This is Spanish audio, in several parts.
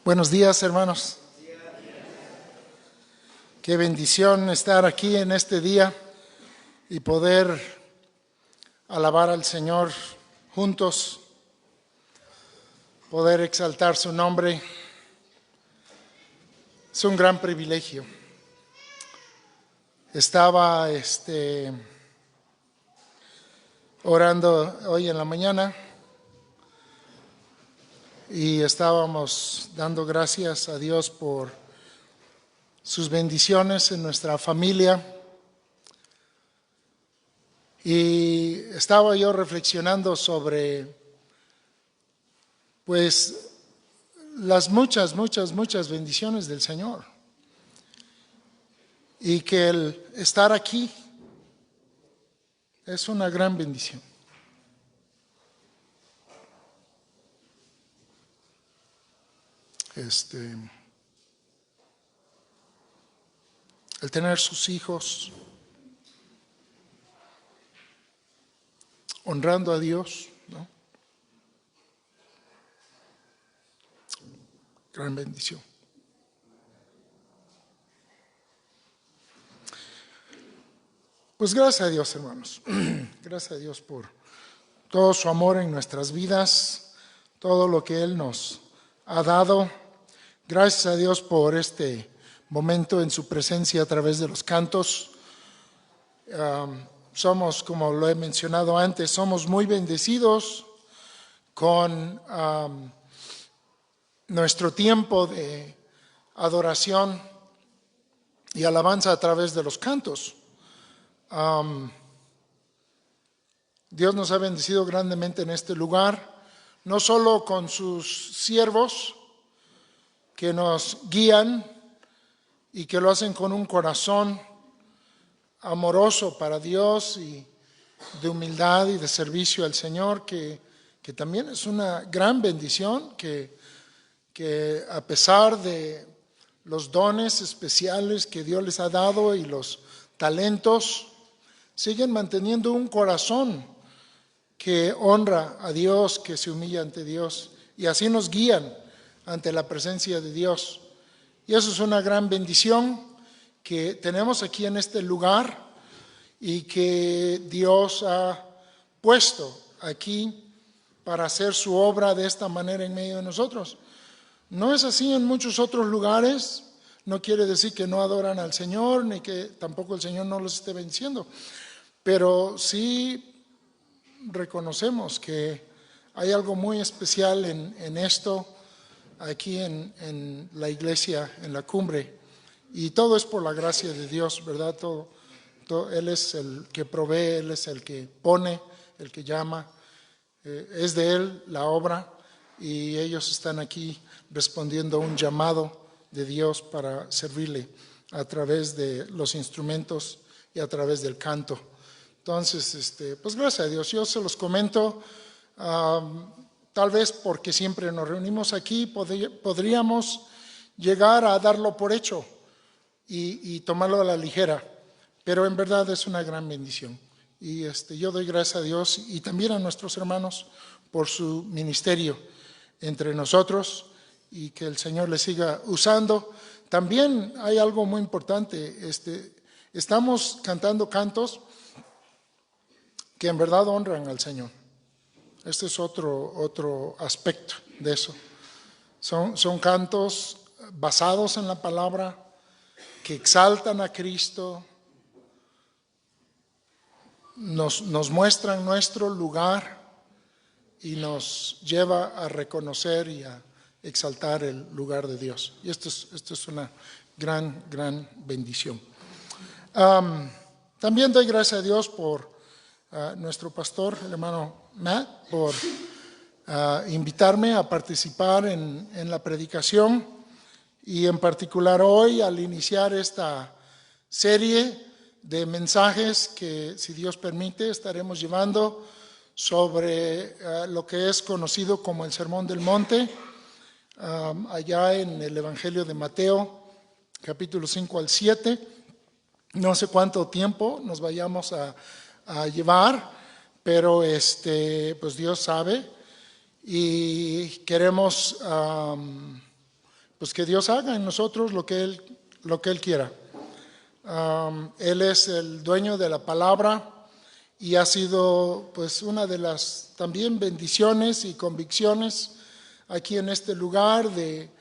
Buenos días, hermanos. Qué bendición estar aquí en este día y poder alabar al Señor juntos, poder exaltar su nombre. Es un gran privilegio. Estaba orando hoy en la mañana y estábamos dando gracias a Dios por sus bendiciones en nuestra familia. Y estaba yo reflexionando sobre las muchas bendiciones del Señor. Y que el estar aquí es una gran bendición. El tener sus hijos, honrando a Dios, ¿no? Gran bendición. Pues gracias a Dios, hermanos. Gracias a Dios por todo su amor en nuestras vidas, todo lo que Él nos ha dado. Gracias a Dios por este momento en su presencia a través de los cantos. Somos, como lo he mencionado antes, somos muy bendecidos con nuestro tiempo de adoración y alabanza a través de los cantos. Dios nos ha bendecido grandemente en este lugar, no solo con sus siervos que nos guían y que lo hacen con un corazón amoroso para Dios y de humildad y de servicio al Señor, que también es una gran bendición, que a pesar de los dones especiales que Dios les ha dado y los talentos, siguen manteniendo un corazón que honra a Dios, que se humilla ante Dios, y así nos guían ante la presencia de Dios. Y eso es una gran bendición que tenemos aquí en este lugar y que Dios ha puesto aquí para hacer su obra de esta manera en medio de nosotros. No es así en muchos otros lugares. No quiere decir que no adoran al Señor, ni que tampoco el Señor no los esté venciendo. Pero sí reconocemos que hay algo muy especial en esto, aquí en la iglesia, en la cumbre. Y todo es por la gracia de Dios, ¿verdad? Todo, Él es el que provee, Él es el que pone, el que llama. Es de Él la obra y ellos están aquí respondiendo a un llamado de Dios para servirle a través de los instrumentos y a través del canto. Entonces, pues gracias a Dios. Yo se los comento, tal vez porque siempre nos reunimos aquí, podríamos llegar a darlo por hecho y tomarlo a la ligera, pero en verdad es una gran bendición. Y yo doy gracias a Dios y también a nuestros hermanos por su ministerio entre nosotros y que el Señor les siga usando. También hay algo muy importante, estamos cantando cantos que en verdad honran al Señor. Este es otro aspecto de eso. Son cantos basados en la palabra, que exaltan a Cristo, nos muestran nuestro lugar y nos lleva a reconocer y a exaltar el lugar de Dios. Y esto es una gran bendición. También doy gracias a Dios por nuestro pastor, el hermano Matt, por invitarme a participar en la predicación y en particular hoy al iniciar esta serie de mensajes que, si Dios permite, estaremos llevando sobre lo que es conocido como el Sermón del Monte, allá en el Evangelio de Mateo, capítulo 5 al 7. No sé cuánto tiempo nos vayamos a llevar, pero pues Dios sabe y queremos pues que Dios haga en nosotros lo que Él quiera. Él es el dueño de la palabra y ha sido pues una de las también bendiciones y convicciones aquí en este lugar de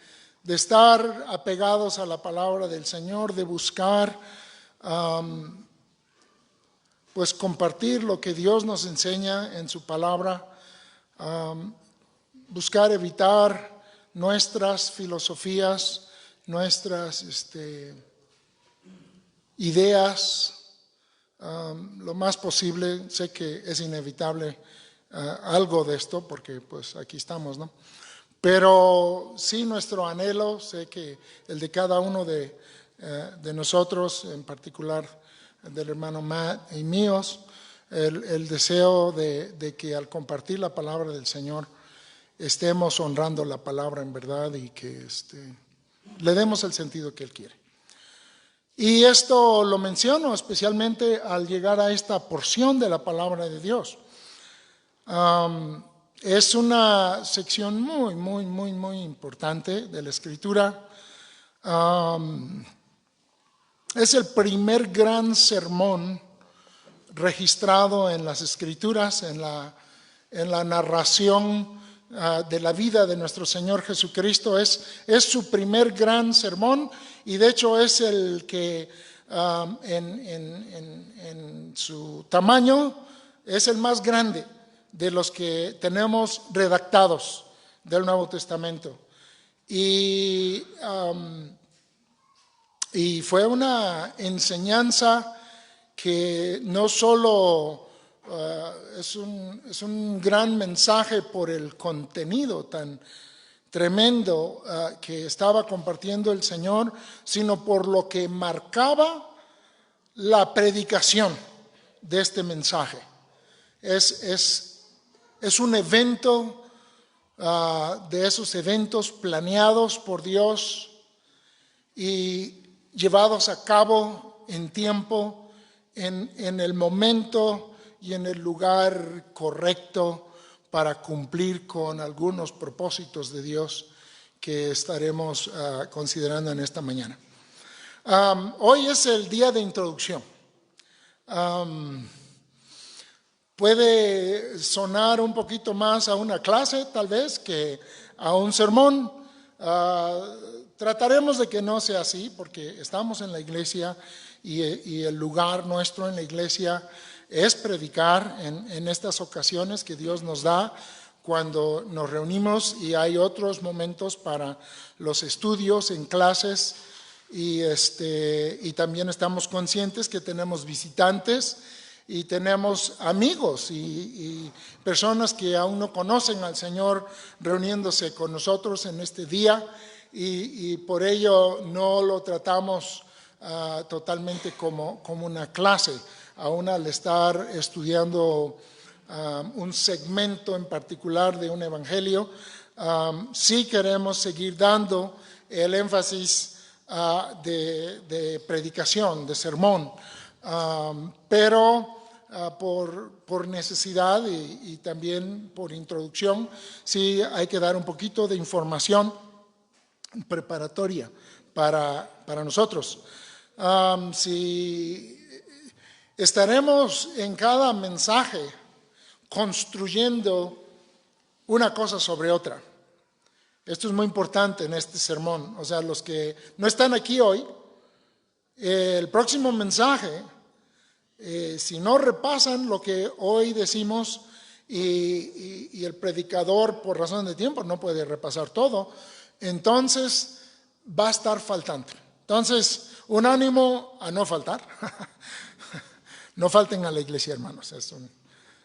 estar apegados a la palabra del Señor, de buscar pues compartir lo que Dios nos enseña en su palabra, buscar evitar nuestras filosofías, nuestras ideas, lo más posible. Sé que es inevitable algo de esto porque pues aquí estamos, ¿no? Pero sí nuestro anhelo, sé que el de cada uno de nosotros, en particular del hermano Matt y míos, el deseo de que al compartir la palabra del Señor estemos honrando la palabra en verdad y que le demos el sentido que Él quiere. Y esto lo menciono especialmente al llegar a esta porción de la palabra de Dios. Es una sección muy importante de la Escritura. Es el primer gran sermón registrado en las Escrituras, en la narración de la vida de nuestro Señor Jesucristo. Es su primer gran sermón y de hecho es el que en su tamaño es el más grande de los que tenemos redactados del Nuevo Testamento. Y fue una enseñanza que no solo es un gran mensaje por el contenido tan tremendo que estaba compartiendo el Señor, sino por lo que marcaba la predicación de este mensaje. Es un evento de esos eventos planeados por Dios y llevados a cabo en tiempo, en el momento y en el lugar correcto para cumplir con algunos propósitos de Dios que estaremos considerando en esta mañana. Hoy es el día de introducción. Puede sonar un poquito más a una clase tal vez que a un sermón. Trataremos de que no sea así porque estamos en la iglesia y el lugar nuestro en la iglesia es predicar en estas ocasiones que Dios nos da cuando nos reunimos, y hay otros momentos para los estudios en clases y también estamos conscientes que tenemos visitantes y tenemos amigos y personas que aún no conocen al Señor reuniéndose con nosotros en este día y por ello no lo tratamos totalmente como una clase, aún al estar estudiando un segmento en particular de un evangelio. Sí queremos seguir dando el énfasis de predicación, de sermón, pero por necesidad y también por introducción, sí hay que dar un poquito de información preparatoria para nosotros. Si estaremos en cada mensaje construyendo una cosa sobre otra. Esto es muy importante en este sermón. O sea, los que no están aquí hoy, el próximo mensaje, si no repasan lo que hoy decimos y el predicador por razón de tiempo no puede repasar todo, entonces va a estar faltando. Entonces, un ánimo a no faltar. No falten a la iglesia, hermanos.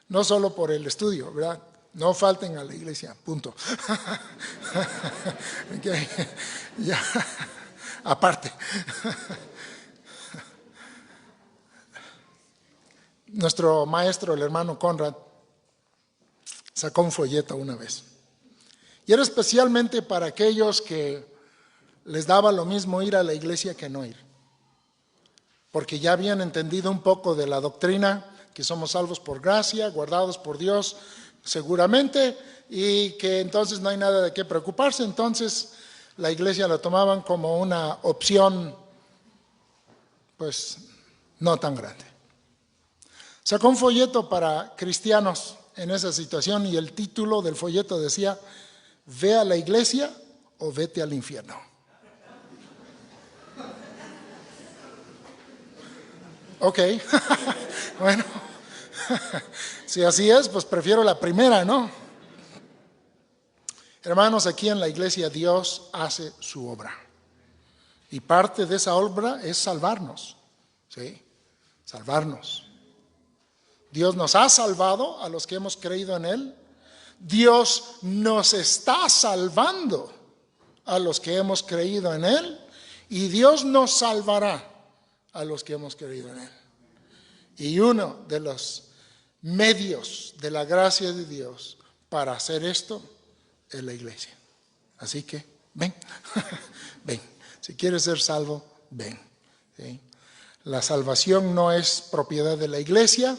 No solo por el estudio, ¿verdad? No falten a la iglesia, punto. Okay. Ya, aparte. Nuestro maestro, el hermano Conrad, sacó un folleto una vez. Y era especialmente para aquellos que les daba lo mismo ir a la iglesia que no ir. Porque ya habían entendido un poco de la doctrina, que somos salvos por gracia, guardados por Dios seguramente, y que entonces no hay nada de qué preocuparse. Entonces la iglesia lo tomaban como una opción, pues, no tan grande. Sacó un folleto para cristianos en esa situación y el título del folleto decía: «Ve a la iglesia o vete al infierno». Ok, bueno, si así es, pues prefiero la primera, ¿no? Hermanos, aquí en la iglesia Dios hace su obra. Y parte de esa obra es salvarnos, ¿sí? Salvarnos. Dios nos ha salvado a los que hemos creído en Él. Dios nos está salvando a los que hemos creído en Él. Y Dios nos salvará a los que hemos creído en Él. Y uno de los medios de la gracia de Dios para hacer esto es la iglesia. Así que ven, ven. Si quieres ser salvo, ven. ¿Sí? La salvación no es propiedad de la iglesia,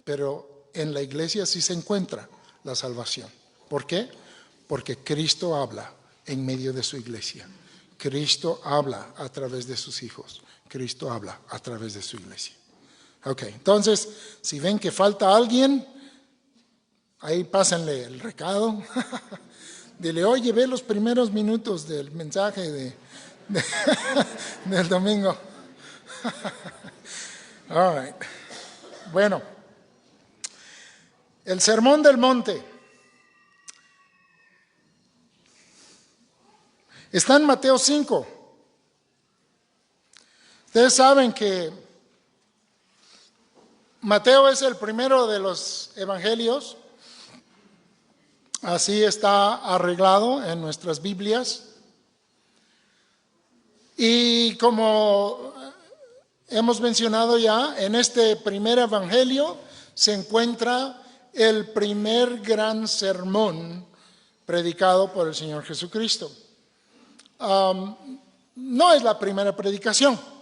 pero en la iglesia sí se encuentra la salvación. ¿Por qué? Porque Cristo habla en medio de su iglesia. Cristo habla a través de sus hijos. Cristo habla a través de su iglesia. Ok, entonces, si ven que falta alguien, ahí pásenle el recado. Dile: oye, ve los primeros minutos del mensaje del domingo. All right. Bueno, el Sermón del Monte está en Mateo 5. Ustedes saben que Mateo es el primero de los evangelios. Así está arreglado en nuestras Biblias. Y como hemos mencionado ya, en este primer evangelio se encuentra el primer gran sermón predicado por el Señor Jesucristo. No es la primera predicación.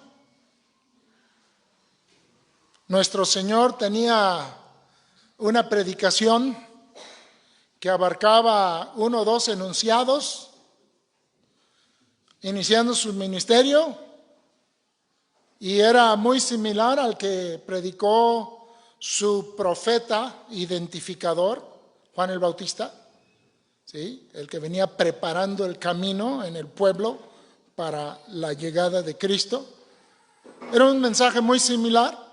Nuestro Señor tenía una predicación que abarcaba 1 o 2 enunciados, iniciando su ministerio, y era muy similar al que predicó su profeta identificador, Juan el Bautista, ¿sí? El que venía preparando el camino en el pueblo para la llegada de Cristo. Era un mensaje muy similar,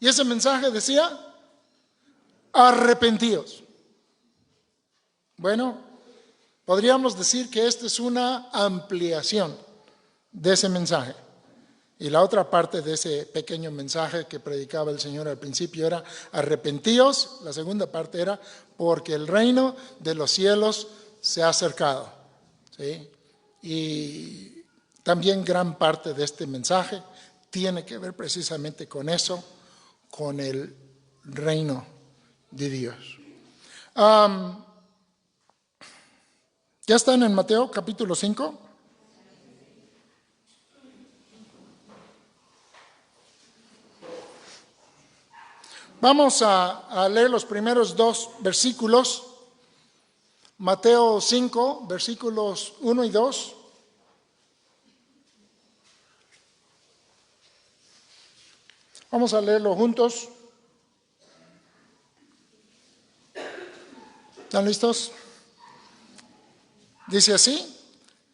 y ese mensaje decía: arrepentíos. Bueno, podríamos decir que esta es una ampliación de ese mensaje. Y la otra parte de ese pequeño mensaje que predicaba el Señor al principio era: arrepentíos. La segunda parte era: porque el reino de los cielos se ha acercado. ¿Sí? Y también gran parte de este mensaje tiene que ver precisamente con eso, con el reino de Dios. ¿Ya están en Mateo capítulo 5? Vamos a leer los primeros 2 versículos. Mateo 5, versículos 1 y 2. Vamos a leerlo juntos. ¿Están listos? Dice así: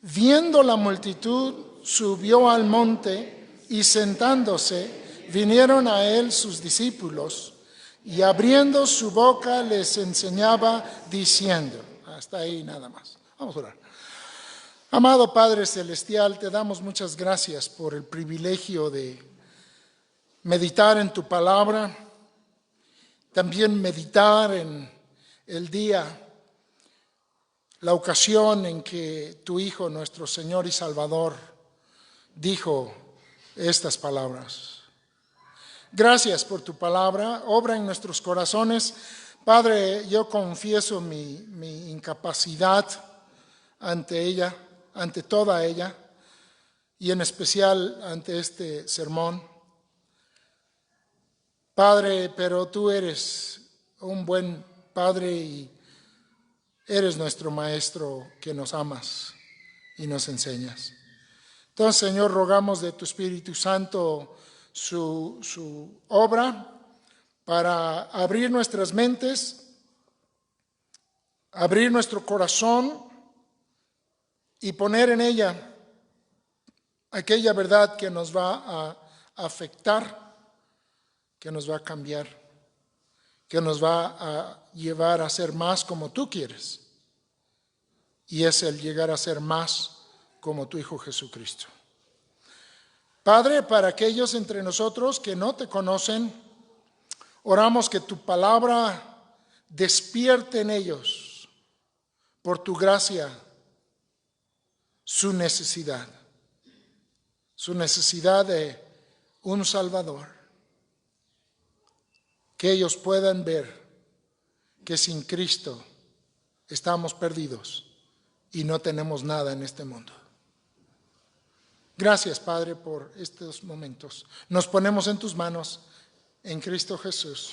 viendo la multitud, subió al monte y sentándose, vinieron a él sus discípulos, y abriendo su boca les enseñaba diciendo. Hasta ahí nada más. Vamos a orar. Amado Padre Celestial, te damos muchas gracias por el privilegio de meditar en tu palabra, también meditar en el día, la ocasión en que tu Hijo, nuestro Señor y Salvador, dijo estas palabras. Gracias por tu palabra, obra en nuestros corazones. Padre, yo confieso mi incapacidad ante ella, ante toda ella, y en especial ante este sermón. Padre, pero tú eres un buen Padre y eres nuestro Maestro que nos amas y nos enseñas. Entonces, Señor, rogamos de tu Espíritu Santo su obra para abrir nuestras mentes, abrir nuestro corazón y poner en ella aquella verdad que nos va a afectar, que nos va a cambiar, que nos va a llevar a ser más como tú quieres. Y es el llegar a ser más como tu Hijo Jesucristo. Padre, para aquellos entre nosotros que no te conocen, oramos que tu palabra despierte en ellos, por tu gracia, su necesidad de un Salvador. Que ellos puedan ver que sin Cristo estamos perdidos y no tenemos nada en este mundo. Gracias, Padre, por estos momentos. Nos ponemos en tus manos, en Cristo Jesús.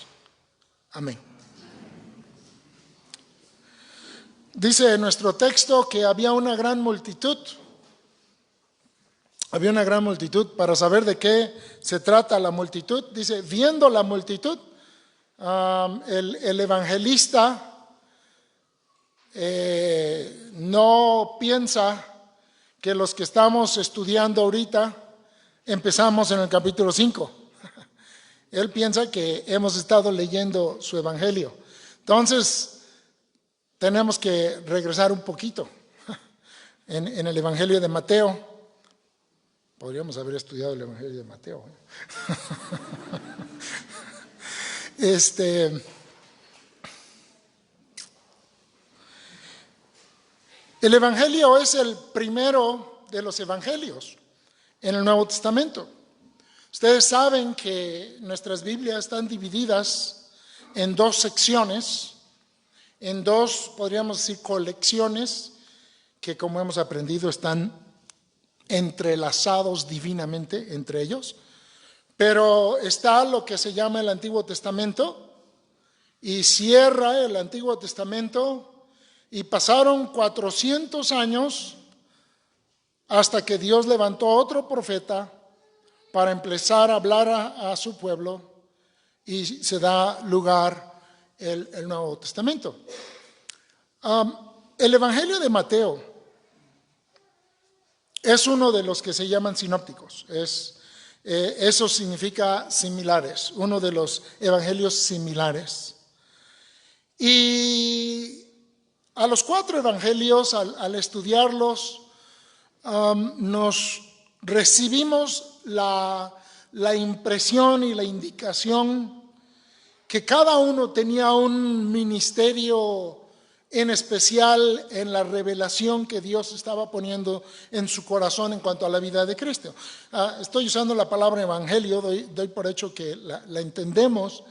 Amén. Dice nuestro texto que había una gran multitud. Había una gran multitud. Para saber de qué se trata la multitud, dice, viendo la multitud, el evangelista no piensa que los que estamos estudiando ahorita empezamos en el capítulo 5. Él piensa que hemos estado leyendo su evangelio. Entonces, tenemos que regresar un poquito en el evangelio de Mateo. Podríamos haber estudiado el evangelio de Mateo. El evangelio es el primero de los evangelios en el Nuevo Testamento. Ustedes saben que nuestras Biblias están divididas en dos secciones, en dos, podríamos decir, colecciones que, como hemos aprendido, están entrelazados divinamente entre ellos. Pero está lo que se llama el Antiguo Testamento y cierra el Antiguo Testamento. Y pasaron 400 años hasta que Dios levantó otro profeta para empezar a hablar a su pueblo y se da lugar el Nuevo Testamento. El Evangelio de Mateo es uno de los que se llaman sinópticos. Eso significa similares, uno de los evangelios similares. Y a los cuatro evangelios, al estudiarlos, nos recibimos la impresión y la indicación que cada uno tenía un ministerio en especial en la revelación que Dios estaba poniendo en su corazón en cuanto a la vida de Cristo. Estoy usando la palabra evangelio, doy por hecho que la entendemos.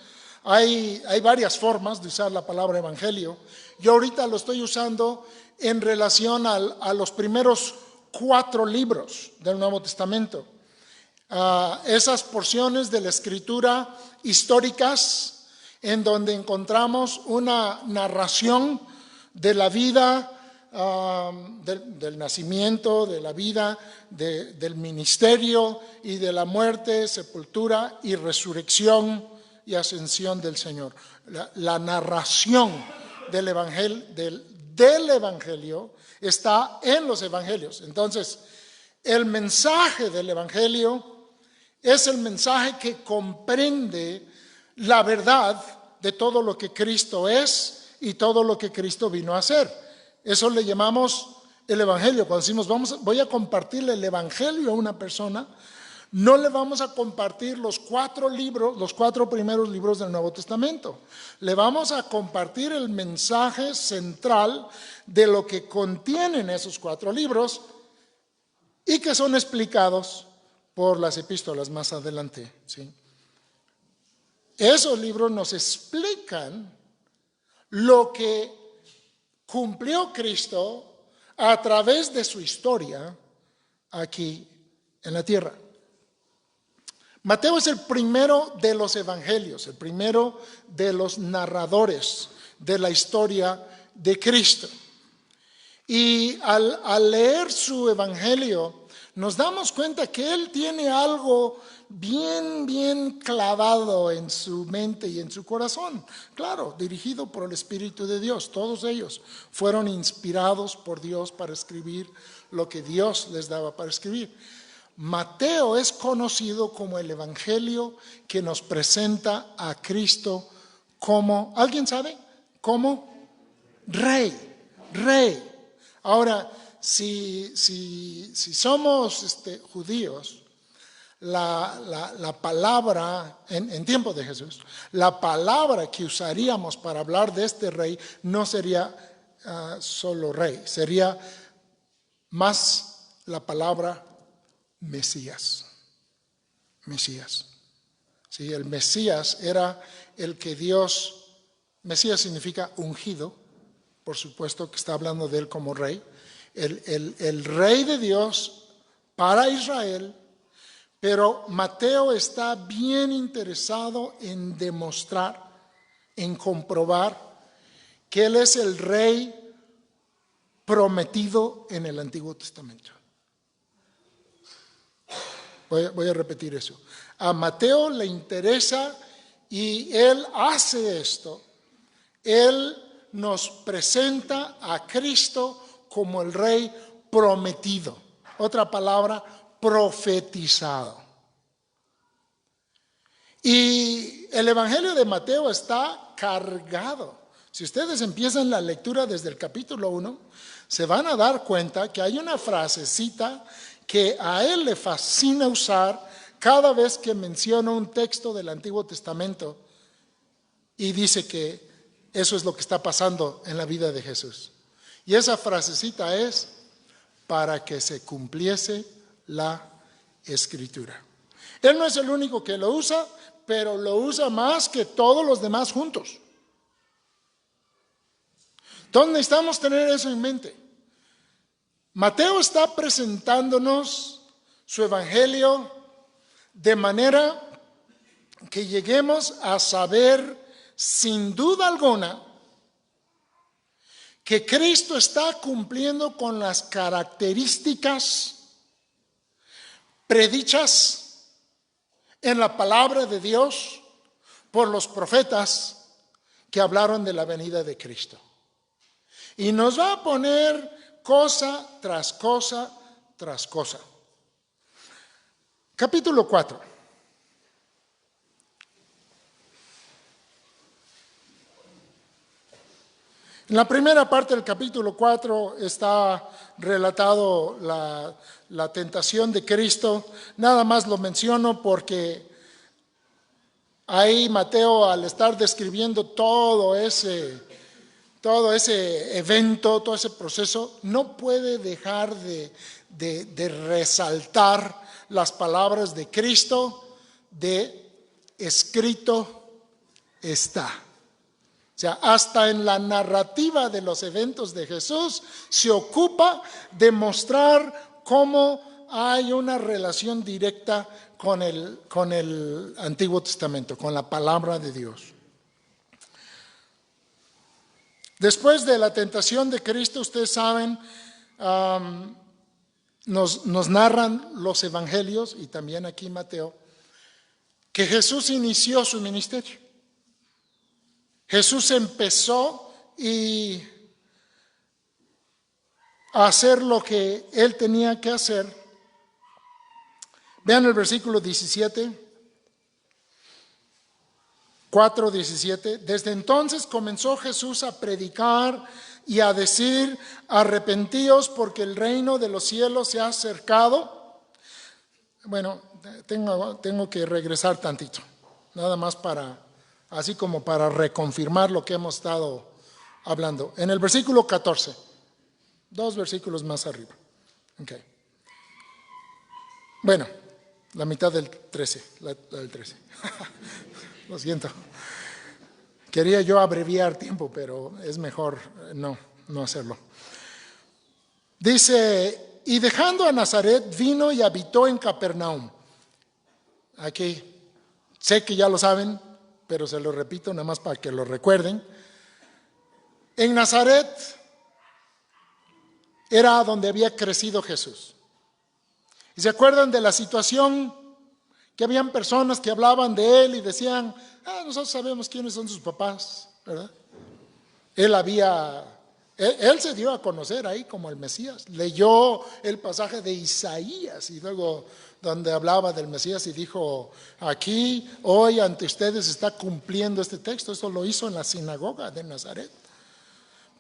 Hay varias formas de usar la palabra evangelio. Yo ahorita lo estoy usando en relación a los primeros 4 libros del Nuevo Testamento. Esas porciones de la Escritura históricas en donde encontramos una narración de la vida, del nacimiento, de la vida, del ministerio y de la muerte, sepultura y resurrección y ascensión del Señor. La narración del evangelio está en los evangelios. Entonces, el mensaje del evangelio es el mensaje que comprende la verdad de todo lo que Cristo es y todo lo que Cristo vino a hacer. Eso le llamamos el evangelio. Cuando decimos voy a compartirle el evangelio a una persona, no le vamos a compartir los 4 primeros libros del Nuevo Testamento. Le vamos a compartir el mensaje central de lo que contienen esos 4 libros y que son explicados por las epístolas más adelante, ¿sí? Esos libros nos explican lo que cumplió Cristo a través de su historia aquí en la tierra. Mateo es el primero de los evangelios, el primero de los narradores de la historia de Cristo. Y al leer su evangelio, nos damos cuenta que él tiene algo bien clavado en su mente y en su corazón. Claro, dirigido por el Espíritu de Dios. Todos ellos fueron inspirados por Dios para escribir lo que Dios les daba para escribir. Mateo es conocido como el evangelio que nos presenta a Cristo como, ¿alguien sabe? Como rey. Ahora, si somos judíos, la palabra, en tiempo de Jesús, la palabra que usaríamos para hablar de este rey no sería solo rey, sería más la palabra Mesías. Sí, el Mesías era el que Dios, Mesías significa ungido, por supuesto que está hablando de él como rey, el rey de Dios para Israel, pero Mateo está bien interesado en demostrar, en comprobar que él es el rey prometido en el Antiguo Testamento. Voy a repetir eso. A Mateo le interesa y él hace esto. Él nos presenta a Cristo como el rey prometido. Otra palabra, profetizado. Y el evangelio de Mateo está cargado. Si ustedes empiezan la lectura desde el capítulo 1, se van a dar cuenta que hay una frasecita que a él le fascina usar cada vez que menciona un texto del Antiguo Testamento y dice que eso es lo que está pasando en la vida de Jesús. Y esa frasecita es para que se cumpliese la Escritura. Él no es el único que lo usa, pero lo usa más que todos los demás juntos. Entonces necesitamos tener eso en mente. Mateo está presentándonos su evangelio de manera que lleguemos a saber sin duda alguna que Cristo está cumpliendo con las características predichas en la palabra de Dios por los profetas que hablaron de la venida de Cristo. Y nos va a poner cosa tras cosa tras cosa. Capítulo 4. En la primera parte del capítulo 4 está relatado la tentación de Cristo. Nada más lo menciono porque ahí Mateo, al estar describiendo todo ese evento, todo ese proceso, no puede dejar de resaltar las palabras de Cristo de escrito está. O sea, hasta en la narrativa de los eventos de Jesús se ocupa de mostrar cómo hay una relación directa con el Antiguo Testamento, con la palabra de Dios. Después de la tentación de Cristo, ustedes saben, nos narran los evangelios y también aquí Mateo, que Jesús inició su ministerio. Jesús empezó a hacer lo que él tenía que hacer. Vean el versículo 17. 4:17. Desde entonces comenzó Jesús a predicar y a decir: arrepentíos porque el reino de los cielos se ha acercado. Bueno, tengo que regresar tantito, nada más así como para reconfirmar lo que hemos estado hablando. En el versículo 14, 2 versículos más arriba. Okay. Bueno, la mitad del 13, la del 13. Lo siento. Quería yo abreviar tiempo, pero es mejor no hacerlo. Dice: y dejando a Nazaret, vino y habitó en Capernaum. Aquí, sé que ya lo saben, pero se lo repito nada más para que lo recuerden. En Nazaret era donde había crecido Jesús. ¿Y se acuerdan de la situación que habían personas que hablaban de él y decían, nosotros sabemos quiénes son sus papás, ¿verdad? Él se dio a conocer ahí como el Mesías. Leyó el pasaje de Isaías y luego donde hablaba del Mesías y dijo, aquí hoy ante ustedes está cumpliendo este texto. Esto lo hizo en la sinagoga de Nazaret.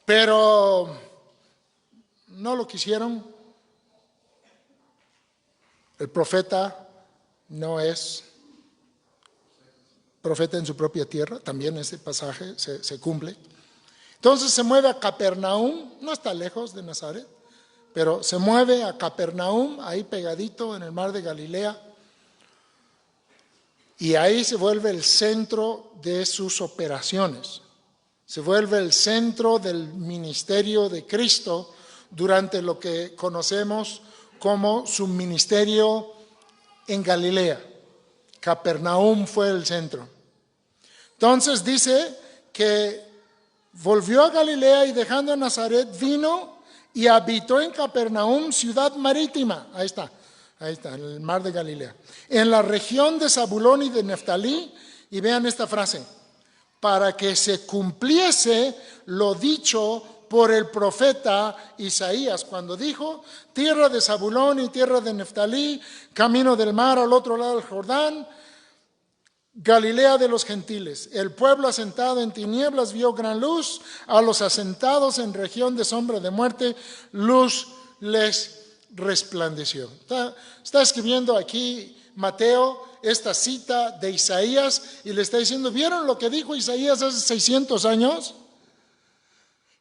Pero no lo quisieron. El profeta no es profeta en su propia tierra. También ese pasaje se cumple. Entonces se mueve a Capernaum, no está lejos de Nazaret, pero se mueve a Capernaum, ahí pegadito en el mar de Galilea, y ahí se vuelve el centro de sus operaciones, se vuelve el centro del ministerio de Cristo durante lo que conocemos como su ministerio en Galilea. Capernaum fue el centro. Entonces dice que volvió a Galilea y dejando a Nazaret vino y habitó en Capernaum, ciudad marítima. Ahí está, en el mar de Galilea. En la región de Zabulón y de Neftalí, y vean esta frase, para que se cumpliese lo dicho por el profeta Isaías, cuando dijo, tierra de Zabulón y tierra de Neftalí, camino del mar al otro lado del Jordán, Galilea de los gentiles. El pueblo asentado en tinieblas vio gran luz, a los asentados en región de sombra de muerte, luz les resplandeció. Está escribiendo aquí Mateo esta cita de Isaías y le está diciendo, ¿vieron lo que dijo Isaías hace 600 años?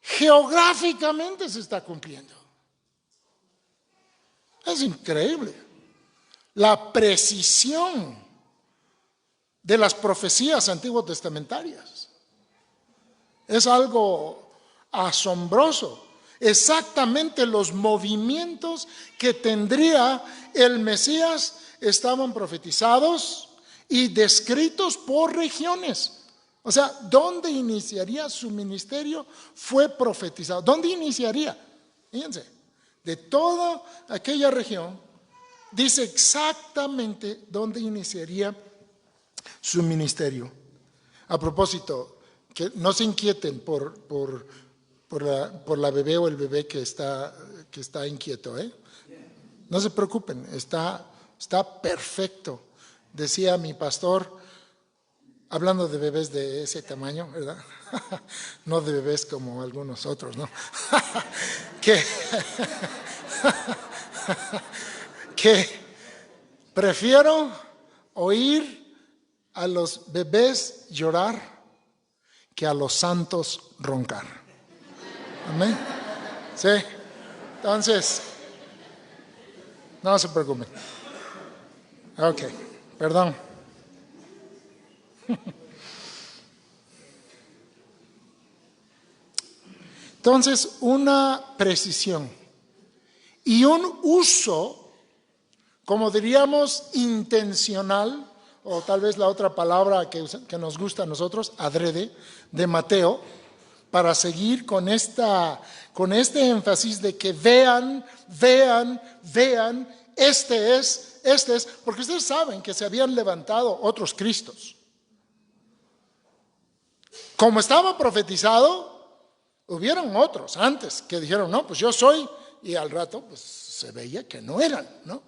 Geográficamente se está cumpliendo. Es increíble. La precisión de las profecías antiguo testamentarias. Es algo asombroso. Exactamente los movimientos que tendría el Mesías estaban profetizados y descritos por regiones. O sea, ¿dónde iniciaría su ministerio? Fue profetizado. ¿Dónde iniciaría? Fíjense, de toda aquella región, dice exactamente dónde iniciaría su ministerio. A propósito, que no se inquieten por la bebé o el bebé que está inquieto, ¿eh? No se preocupen, está perfecto. Decía mi pastor, hablando de bebés de ese tamaño, ¿verdad? No de bebés como algunos otros, ¿no? que prefiero oír a los bebés llorar que a los santos roncar. Amén. Sí. Entonces, no se preocupen. Ok, perdón. Entonces, una precisión y un uso, como diríamos, intencional, o tal vez la otra palabra que nos gusta a nosotros, adrede, de Mateo, para seguir con este énfasis de que vean, este es, porque ustedes saben que se habían levantado otros Cristos. Como estaba profetizado, hubieron otros antes que dijeron, no, pues yo soy, y al rato pues se veía que no eran, ¿no?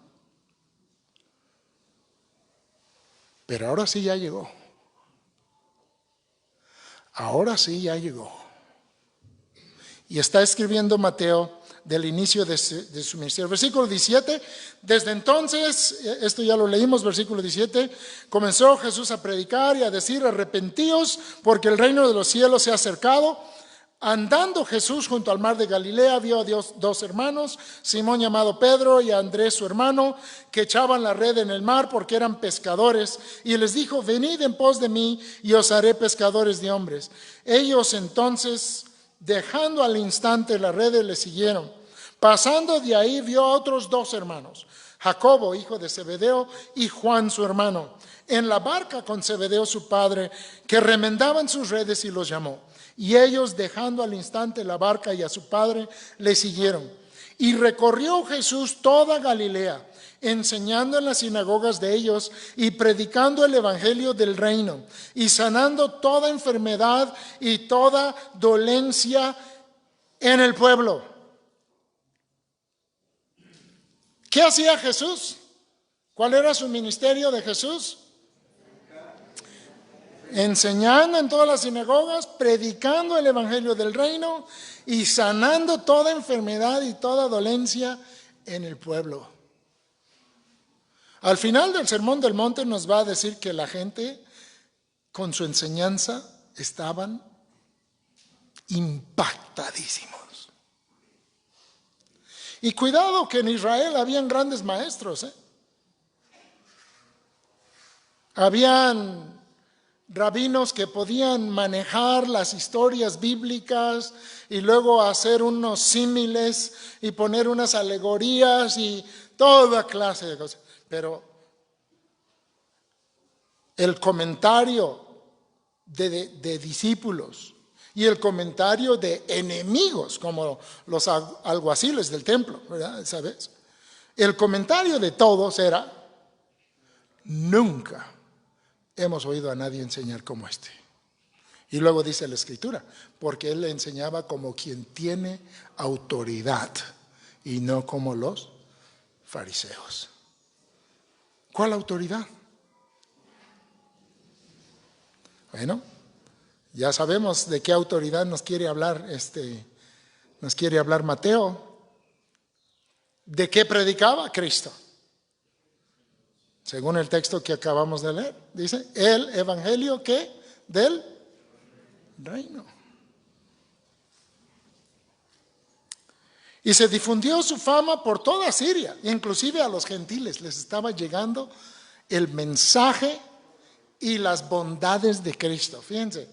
Pero ahora sí ya llegó. Ahora sí ya llegó. Y está escribiendo Mateo del inicio de su ministerio. Versículo 17, desde entonces, esto ya lo leímos, versículo 17, comenzó Jesús a predicar y a decir, arrepentíos porque el reino de los cielos se ha acercado. Andando Jesús junto al mar de Galilea, vio a dos hermanos, Simón llamado Pedro y a Andrés su hermano, que echaban la red en el mar porque eran pescadores, y les dijo, venid en pos de mí y os haré pescadores de hombres. Ellos entonces, dejando al instante la red, le siguieron. Pasando de ahí vio a otros dos hermanos, Jacobo, hijo de Zebedeo, y Juan su hermano, en la barca con Zebedeo su padre, que remendaban sus redes, y los llamó. Y ellos, dejando al instante la barca y a su padre, le siguieron. Y recorrió Jesús toda Galilea, enseñando en las sinagogas de ellos y predicando el evangelio del reino y sanando toda enfermedad y toda dolencia en el pueblo. ¿Qué hacía Jesús? ¿Cuál era su ministerio de Jesús? Enseñando en todas las sinagogas, predicando el evangelio del reino y sanando toda enfermedad y toda dolencia en el pueblo. Al final del Sermón del Monte nos va a decir que la gente con su enseñanza estaban impactadísimos. Y cuidado que en Israel habían grandes maestros, Habían rabinos que podían manejar las historias bíblicas y luego hacer unos símiles y poner unas alegorías y toda clase de cosas. Pero el comentario de discípulos y el comentario de enemigos, como los alguaciles del templo, ¿verdad? ¿Sabes? El comentario de todos era: nunca hemos oído a nadie enseñar como este. Y luego dice la Escritura, porque él le enseñaba como quien tiene autoridad y no como los fariseos. ¿Cuál autoridad? Bueno, ya sabemos de qué autoridad nos quiere hablar Mateo. ¿De qué predicaba Cristo? Según el texto que acabamos de leer, dice, el evangelio ¿qué? Del reino. Y se difundió su fama por toda Siria, inclusive a los gentiles les estaba llegando el mensaje y las bondades de Cristo. Fíjense,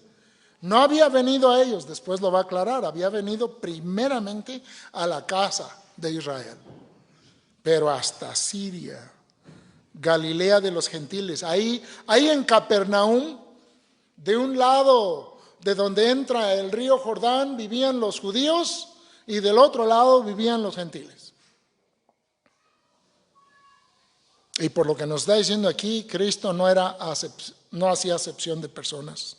no había venido a ellos, después lo va a aclarar, había venido primeramente a la casa de Israel, pero hasta Siria, Galilea de los gentiles, ahí en Capernaum, de un lado de donde entra el río Jordán, vivían los judíos y del otro lado vivían los gentiles. Y por lo que nos está diciendo aquí, Cristo no hacía acepción de personas.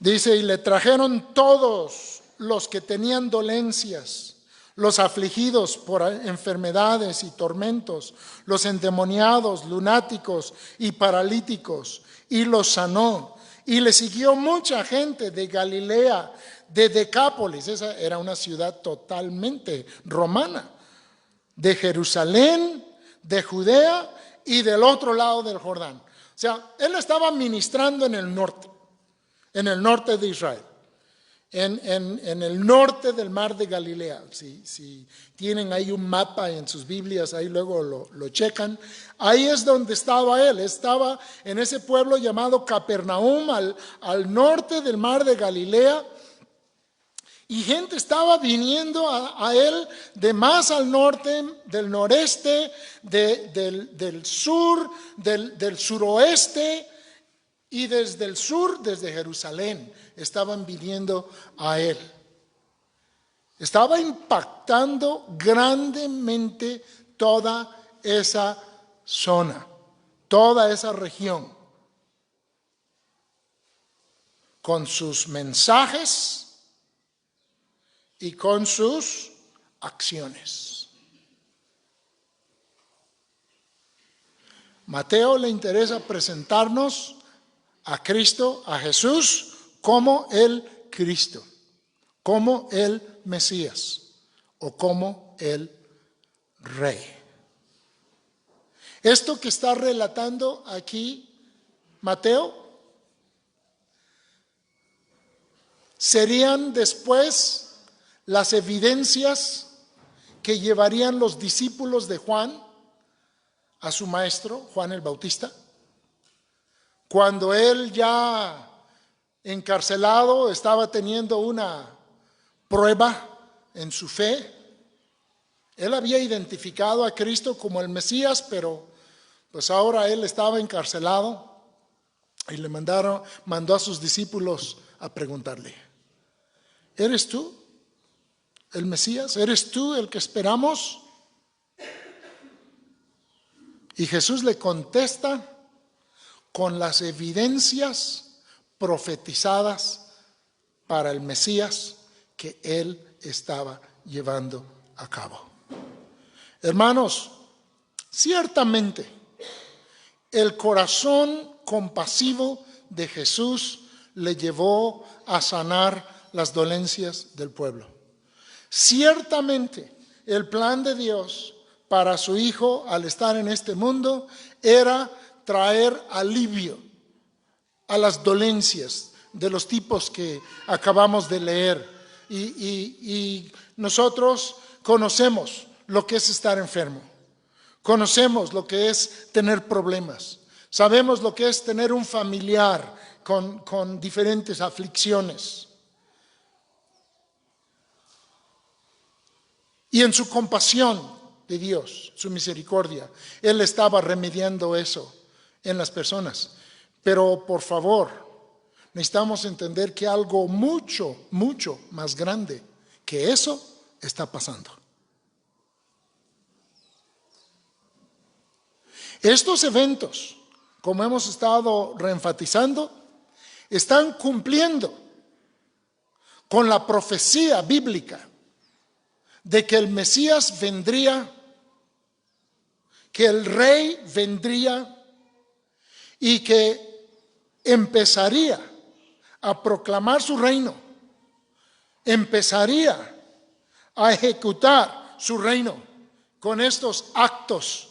Dice, y le trajeron todos los que tenían dolencias, los afligidos por enfermedades y tormentos, los endemoniados, lunáticos y paralíticos, y los sanó. Y le siguió mucha gente de Galilea, de Decápolis, esa era una ciudad totalmente romana, de Jerusalén, de Judea y del otro lado del Jordán. O sea, él estaba ministrando en el norte de Israel. En el norte del mar de Galilea. Si tienen ahí un mapa en sus Biblias, ahí luego lo checan. Ahí es donde estaba él. Estaba en ese pueblo llamado Capernaum, al norte del mar de Galilea. Y gente estaba viniendo a él de más al norte, del noreste, del sur, del suroeste. Y desde el sur, desde Jerusalén, estaban viniendo a él. Estaba impactando grandemente toda esa zona, toda esa región, con sus mensajes y con sus acciones. Mateo le interesa presentarnos a Cristo, a Jesús, como el Cristo, como el Mesías o como el Rey. Esto que está relatando aquí Mateo serían después las evidencias que llevarían los discípulos de Juan a su maestro, Juan el Bautista. Cuando él ya encarcelado estaba teniendo una prueba en su fe, él había identificado a Cristo como el Mesías, pero pues ahora él estaba encarcelado y le mandó a sus discípulos a preguntarle, ¿eres tú el Mesías? ¿Eres tú el que esperamos? Y Jesús le contesta con las evidencias profetizadas para el Mesías que él estaba llevando a cabo. Hermanos, ciertamente el corazón compasivo de Jesús le llevó a sanar las dolencias del pueblo. Ciertamente el plan de Dios para su Hijo al estar en este mundo era traer alivio a las dolencias de los tipos que acabamos de leer. Y nosotros conocemos lo que es estar enfermo. Conocemos lo que es tener problemas. Sabemos lo que es tener un familiar con diferentes aflicciones. Y en su compasión de Dios, su misericordia, Él estaba remediando eso en las personas. Pero por favor, necesitamos entender que algo mucho, mucho más grande que eso está pasando. Estos eventos, como hemos estado reenfatizando, están cumpliendo con la profecía bíblica de que el Mesías vendría, que el Rey vendría y que empezaría a proclamar su reino, empezaría a ejecutar su reino con estos actos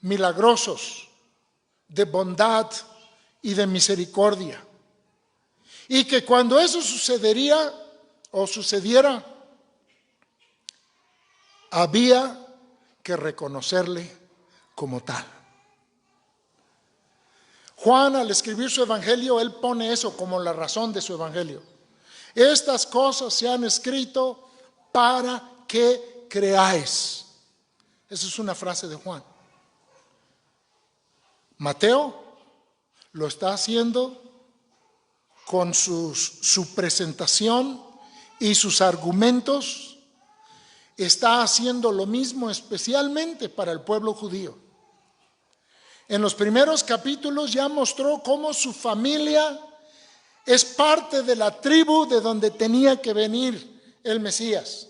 milagrosos de bondad y de misericordia. Y que cuando eso sucediera, había que reconocerle como tal. Juan, al escribir su evangelio, él pone eso como la razón de su evangelio. Estas cosas se han escrito para que creáis. Esa es una frase de Juan. Mateo lo está haciendo con su presentación y sus argumentos. Está haciendo lo mismo especialmente para el pueblo judío. En los primeros capítulos ya mostró cómo su familia es parte de la tribu de donde tenía que venir el Mesías.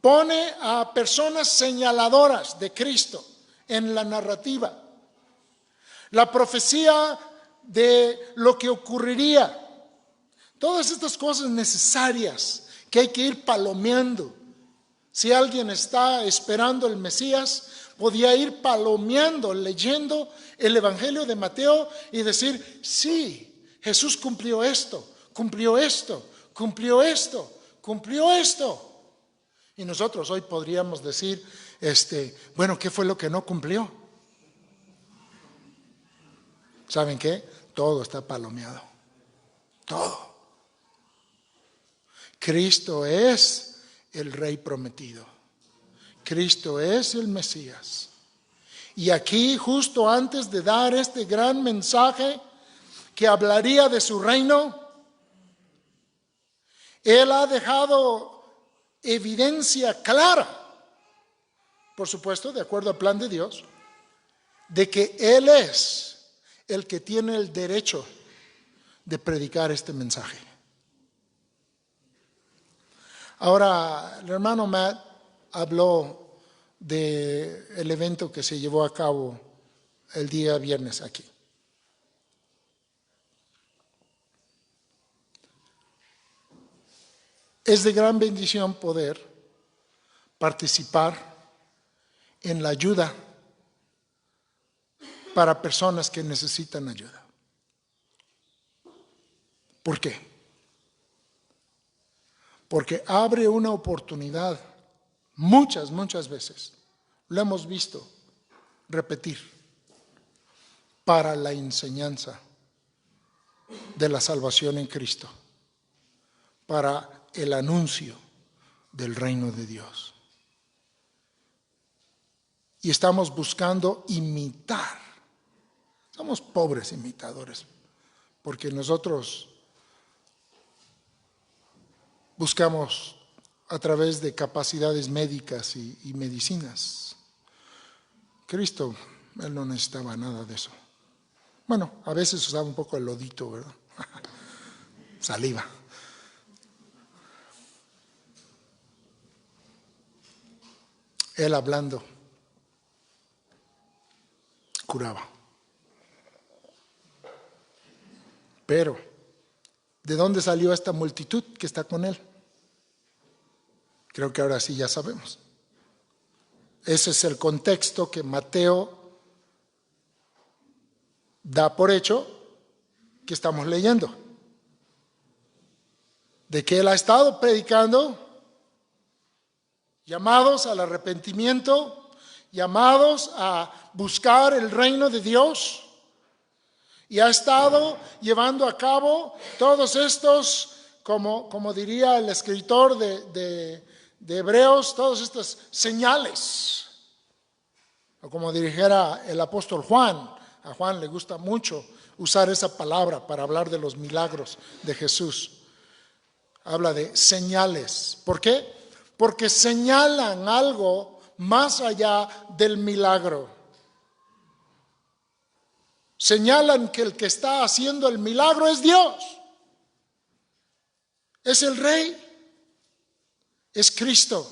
Pone a personas señaladoras de Cristo en la narrativa. La profecía de lo que ocurriría. Todas estas cosas necesarias que hay que ir palomeando. Si alguien está esperando el Mesías, podía ir palomeando, leyendo el Evangelio de Mateo y decir, sí, Jesús cumplió esto, cumplió esto, cumplió esto, cumplió esto. Y nosotros hoy podríamos decir, bueno, ¿qué fue lo que no cumplió? ¿Saben qué? Todo está palomeado. Todo. Cristo es el Rey prometido. Cristo es el Mesías. Y aquí, justo antes de dar este gran mensaje que hablaría de su reino, Él ha dejado evidencia clara, por supuesto, de acuerdo al plan de Dios, de que Él es el que tiene el derecho de predicar este mensaje. Ahora, el hermano Matt habló del evento que se llevó a cabo el día viernes aquí. Es de gran bendición poder participar en la ayuda para personas que necesitan ayuda. ¿Por qué? Porque abre una oportunidad, muchas veces, lo hemos visto repetir, para la enseñanza de la salvación en Cristo, para el anuncio del reino de Dios. Y estamos buscando imitar. Somos pobres imitadores, porque nosotros buscamos a través de capacidades médicas y medicinas. Cristo, Él no necesitaba nada de eso. Bueno, a veces usaba un poco el lodito, ¿verdad? Saliva. Él hablando, curaba. Pero, ¿de dónde salió esta multitud que está con Él? Creo que ahora sí ya sabemos. Ese es el contexto que Mateo da por hecho que estamos leyendo. De que Él ha estado predicando, llamados al arrepentimiento, llamados a buscar el reino de Dios, y ha estado llevando a cabo todos estos, como diría el escritor de Hebreos, todas estas señales. O como dijera el apóstol Juan, a Juan le gusta mucho usar esa palabra para hablar de los milagros de Jesús. Habla de señales. ¿Por qué? Porque señalan algo más allá del milagro. Señalan que el que está haciendo el milagro es Dios. Es el Rey. Es Cristo.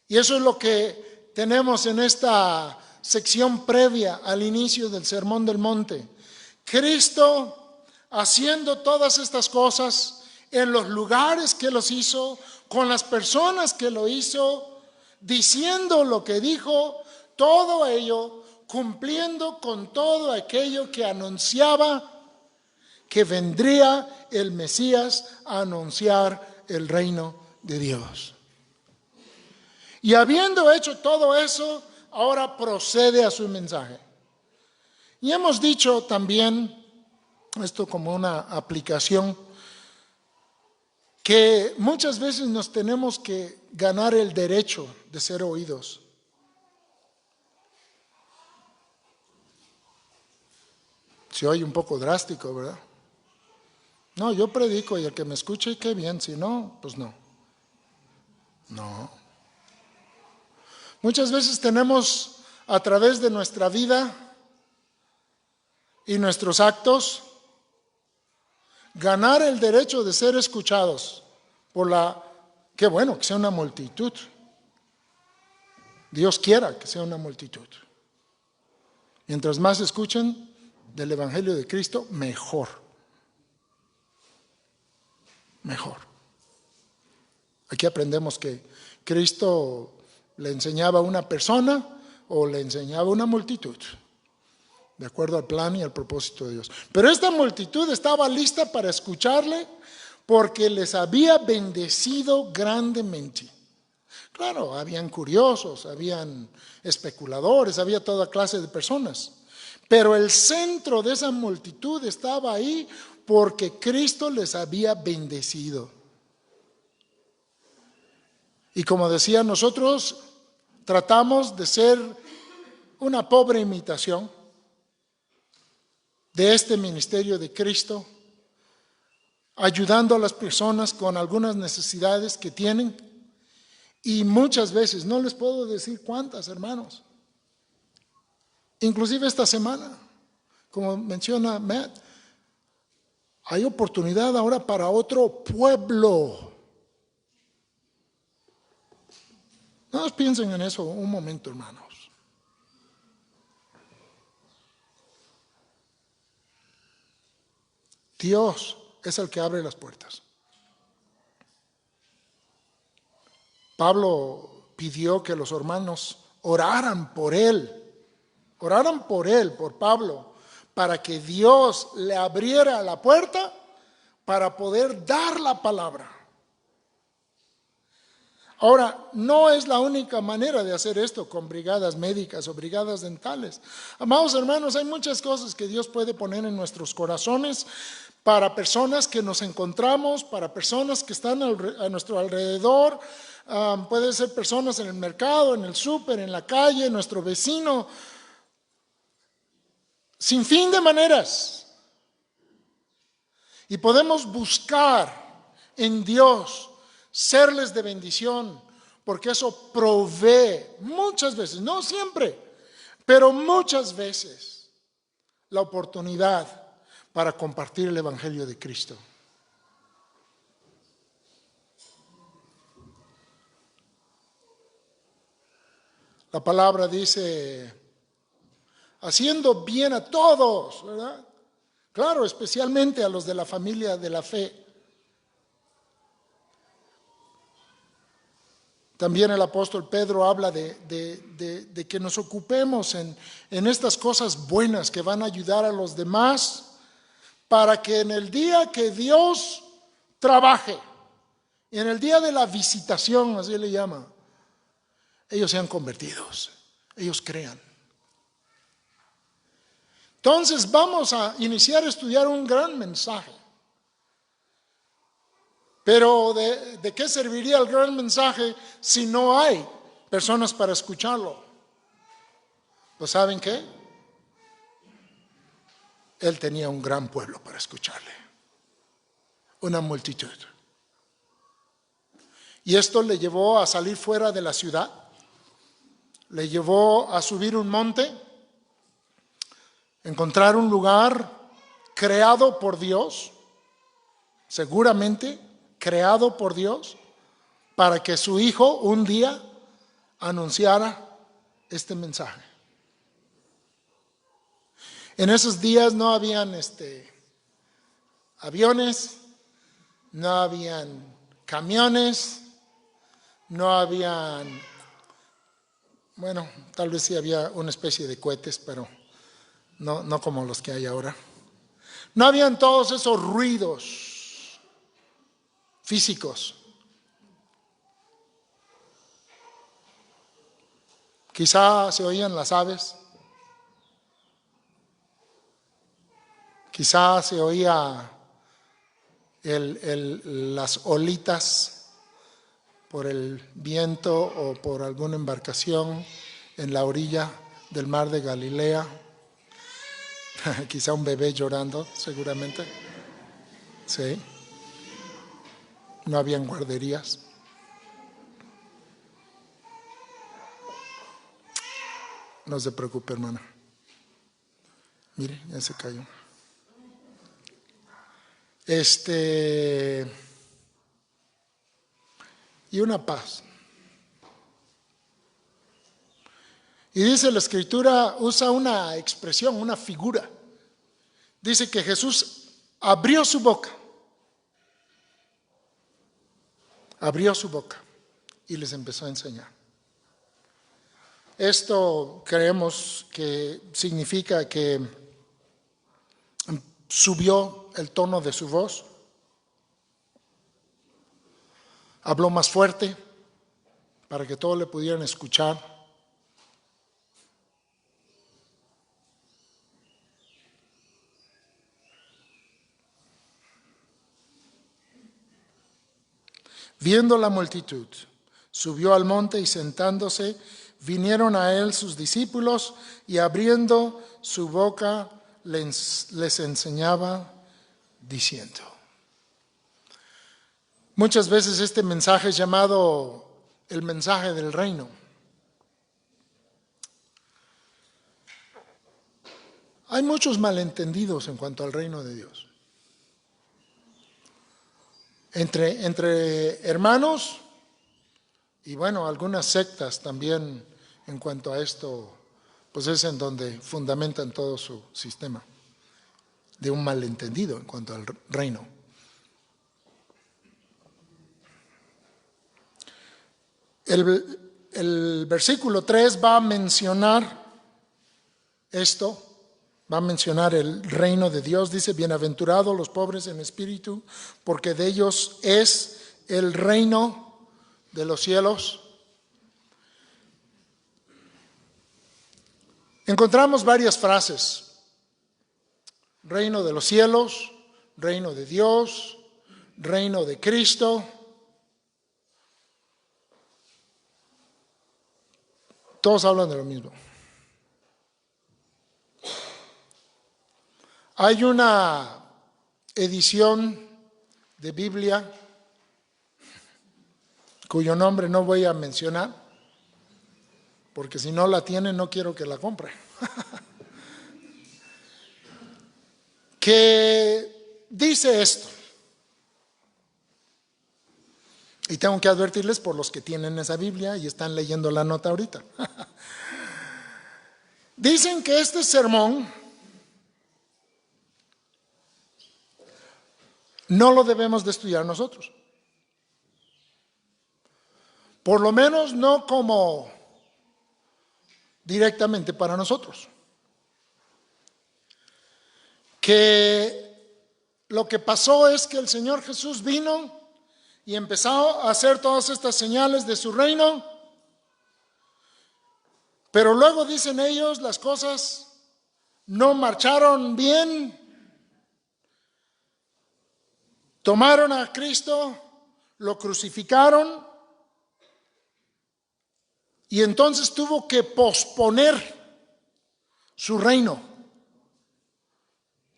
Y eso es lo que tenemos en esta sección previa al inicio del Sermón del Monte. Cristo haciendo todas estas cosas en los lugares que los hizo, con las personas que lo hizo, diciendo lo que dijo, todo ello cumpliendo con todo aquello que anunciaba que vendría el Mesías a anunciar el reino de Dios. Y habiendo hecho todo eso, ahora procede a su mensaje. Y hemos dicho también, esto como una aplicación, que muchas veces nos tenemos que ganar el derecho de ser oídos. Se oye un poco drástico, ¿verdad? No, yo predico y el que me escuche, qué bien, si no, pues no. No. Muchas veces tenemos a través de nuestra vida y nuestros actos ganar el derecho de ser escuchados por qué bueno, que sea una multitud. Dios quiera que sea una multitud. Mientras más escuchen del Evangelio de Cristo, mejor. Mejor. Aquí aprendemos que Cristo le enseñaba a una persona o le enseñaba a una multitud, de acuerdo al plan y al propósito de Dios. Pero esta multitud estaba lista para escucharle porque les había bendecido grandemente. Claro, habían curiosos, habían especuladores, había toda clase de personas. Pero el centro de esa multitud estaba ahí porque Cristo les había bendecido. Y como decía, nosotros tratamos de ser una pobre imitación de este ministerio de Cristo, ayudando a las personas con algunas necesidades que tienen. Y muchas veces, no les puedo decir cuántas, hermanos, inclusive esta semana, como menciona Matt, hay oportunidad ahora para otro pueblo. No piensen en eso un momento, hermanos. Dios es el que abre las puertas. Pablo pidió que los hermanos oraran por él, por Pablo, para que Dios le abriera la puerta para poder dar la palabra. Ahora, no es la única manera de hacer esto con brigadas médicas o brigadas dentales. Amados hermanos, hay muchas cosas que Dios puede poner en nuestros corazones para personas que nos encontramos, para personas que están a nuestro alrededor. Pueden ser personas en el mercado, en el súper, en la calle, nuestro vecino. Sin fin de maneras. Y podemos buscar en Dios, serles de bendición, porque eso provee muchas veces, no siempre, pero muchas veces, la oportunidad para compartir el Evangelio de Cristo. La palabra dice, haciendo bien a todos, ¿verdad? Claro, especialmente a los de la familia de la fe. También el apóstol Pedro habla de que nos ocupemos en estas cosas buenas que van a ayudar a los demás, para que en el día que Dios trabaje, en el día de la visitación, así le llama, ellos sean convertidos, ellos crean. Entonces vamos a iniciar a estudiar un gran mensaje. Pero ¿de qué serviría el gran mensaje si no hay personas para escucharlo? Pues ¿saben qué? Él tenía un gran pueblo para escucharle, una multitud. Y esto le llevó a salir fuera de la ciudad, le llevó a subir un monte, encontrar un lugar creado por Dios, seguramente creado por Dios, para que su hijo un día anunciara este mensaje. En esos días no habían aviones, no habían camiones, no habían, bueno, tal vez sí había una especie de cohetes, pero no como los que hay ahora. No habían todos esos ruidos físicos. Quizá se oían las aves, quizá se oía las olitas por el viento o por alguna embarcación en la orilla del mar de Galilea. Quizá un bebé llorando, seguramente. Sí. No habían guarderías. No se preocupe, hermana. Mire, ya se cayó. Y una paz. Y dice la Escritura, usa una expresión, una figura. Dice que Jesús abrió su boca. Abrió su boca y les empezó a enseñar. Esto creemos que significa que subió el tono de su voz, habló más fuerte para que todos le pudieran escuchar. Viendo la multitud, subió al monte y sentándose, vinieron a él sus discípulos y abriendo su boca les enseñaba diciendo. Muchas veces este mensaje es llamado el mensaje del reino. Hay muchos malentendidos en cuanto al reino de Dios. Entre hermanos y bueno, algunas sectas también en cuanto a esto, pues es en donde fundamentan todo su sistema de un malentendido en cuanto al reino. El versículo 3 va a mencionar esto. Va a mencionar el reino de Dios. Dice, bienaventurados los pobres en espíritu, porque de ellos es el reino de los cielos. Encontramos varias frases. Reino de los cielos, reino de Dios, reino de Cristo. Todos hablan de lo mismo. Hay una edición de Biblia cuyo nombre no voy a mencionar, porque si no la tiene no quiero que la compre, que dice esto. Y tengo que advertirles por los que tienen esa Biblia y están leyendo la nota ahorita. Dicen que este sermón no lo debemos de estudiar nosotros. Por lo menos no como directamente para nosotros. Que lo que pasó es que el Señor Jesús vino y empezó a hacer todas estas señales de su reino, pero luego dicen ellos las cosas no marcharon bien. Tomaron a Cristo, lo crucificaron y entonces tuvo que posponer su reino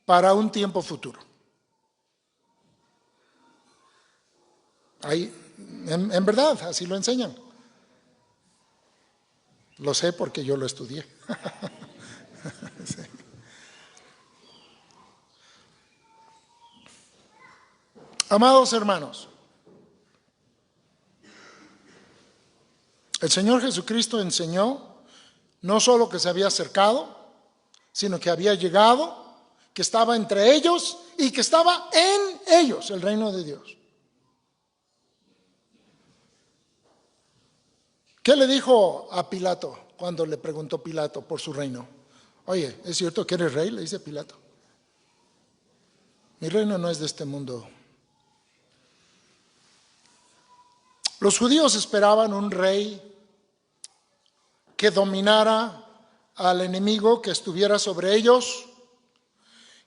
para un tiempo futuro. Ahí, en verdad, así lo enseñan. Lo sé porque yo lo estudié. Sí. Amados hermanos, el Señor Jesucristo enseñó no solo que se había acercado, sino que había llegado, que estaba entre ellos y que estaba en ellos el reino de Dios. ¿Qué le dijo a Pilato cuando le preguntó Pilato por su reino? Oye, ¿es cierto que eres rey? Le dice Pilato. Mi reino no es de este mundo. Los judíos esperaban un rey que dominara al enemigo que estuviera sobre ellos,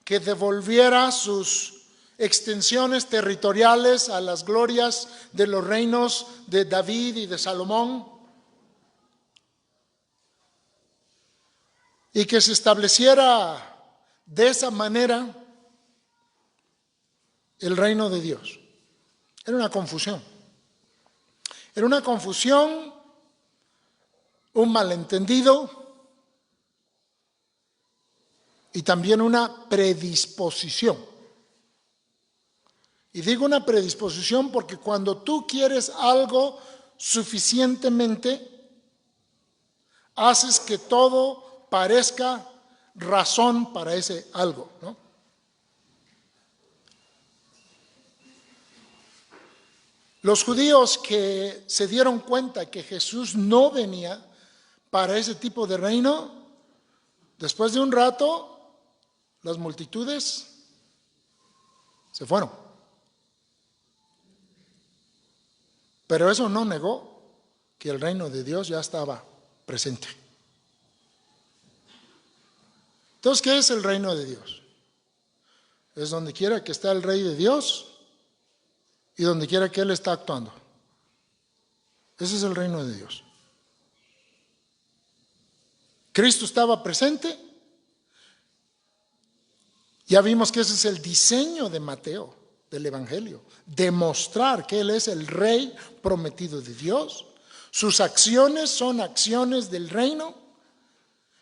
que devolviera sus extensiones territoriales a las glorias de los reinos de David y de Salomón, y que se estableciera de esa manera el reino de Dios. Era una confusión. Era una confusión, un malentendido y también una predisposición. Y digo una predisposición porque cuando tú quieres algo suficientemente, haces que todo parezca razón para ese algo, ¿no? Los judíos que se dieron cuenta que Jesús no venía para ese tipo de reino, después de un rato, las multitudes se fueron. Pero eso no negó que el reino de Dios ya estaba presente. Entonces, ¿qué es el reino de Dios? Es donde quiera que está el Rey de Dios y donde quiera que Él está actuando. Ese es el reino de Dios. Cristo estaba presente. Ya vimos que ese es el diseño de Mateo, del Evangelio. Demostrar que Él es el Rey prometido de Dios. Sus acciones son acciones del reino.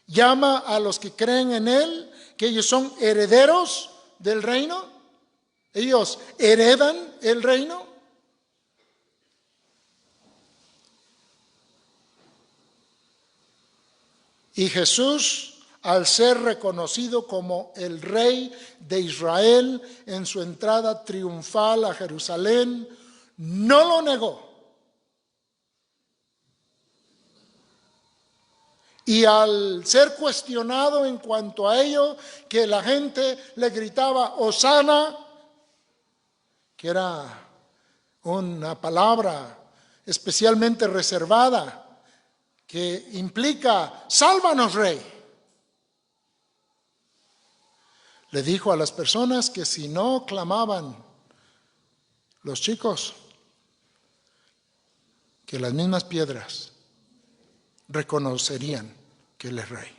Llama a los que creen en Él, que ellos son herederos del reino. Ellos heredan el reino. Y Jesús, al ser reconocido como el Rey de Israel en su entrada triunfal a Jerusalén, no lo negó. Y al ser cuestionado en cuanto a ello, que la gente le gritaba Hosana, que era una palabra especialmente reservada, que implica, sálvanos, Rey. Le dijo a las personas que si no clamaban los chicos, que las mismas piedras reconocerían que Él es Rey.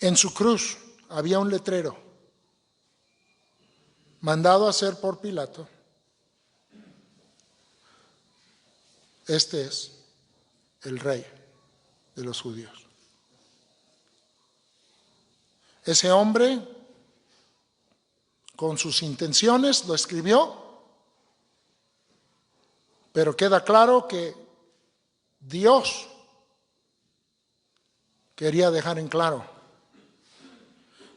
En su cruz había un letrero mandado a hacer por Pilato, este es el rey de los judíos. Ese hombre, con sus intenciones, lo escribió, pero queda claro que Dios quería dejar en claro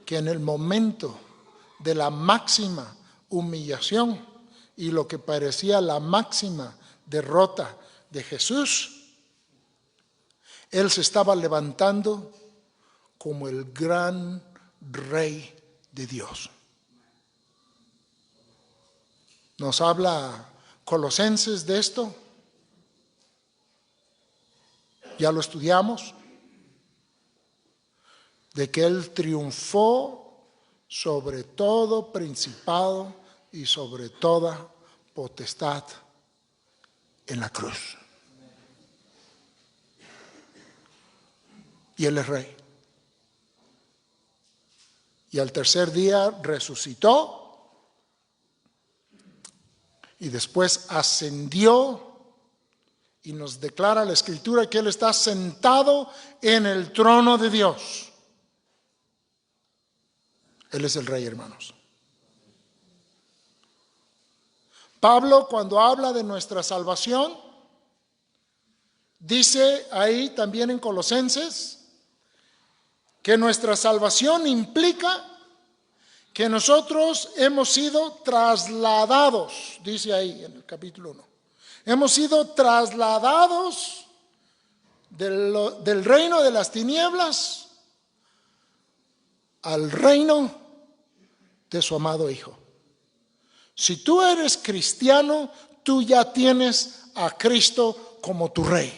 que en el momento de la máxima humillación y lo que parecía la máxima derrota de Jesús, Él se estaba levantando como el gran Rey de Dios. Nos habla Colosenses de esto. Ya lo estudiamos. De que Él triunfó sobre todo principado y sobre toda potestad en la cruz. Y Él es Rey. Y al tercer día resucitó y después ascendió, y nos declara la Escritura que Él está sentado en el trono de Dios. Él es el Rey, hermanos. Pablo, cuando habla de nuestra salvación, dice ahí también en Colosenses que nuestra salvación implica que nosotros hemos sido trasladados, dice ahí en el capítulo 1, hemos sido trasladados del reino de las tinieblas al reino de su amado Hijo. Si tú eres cristiano, tú ya tienes a Cristo como tu Rey.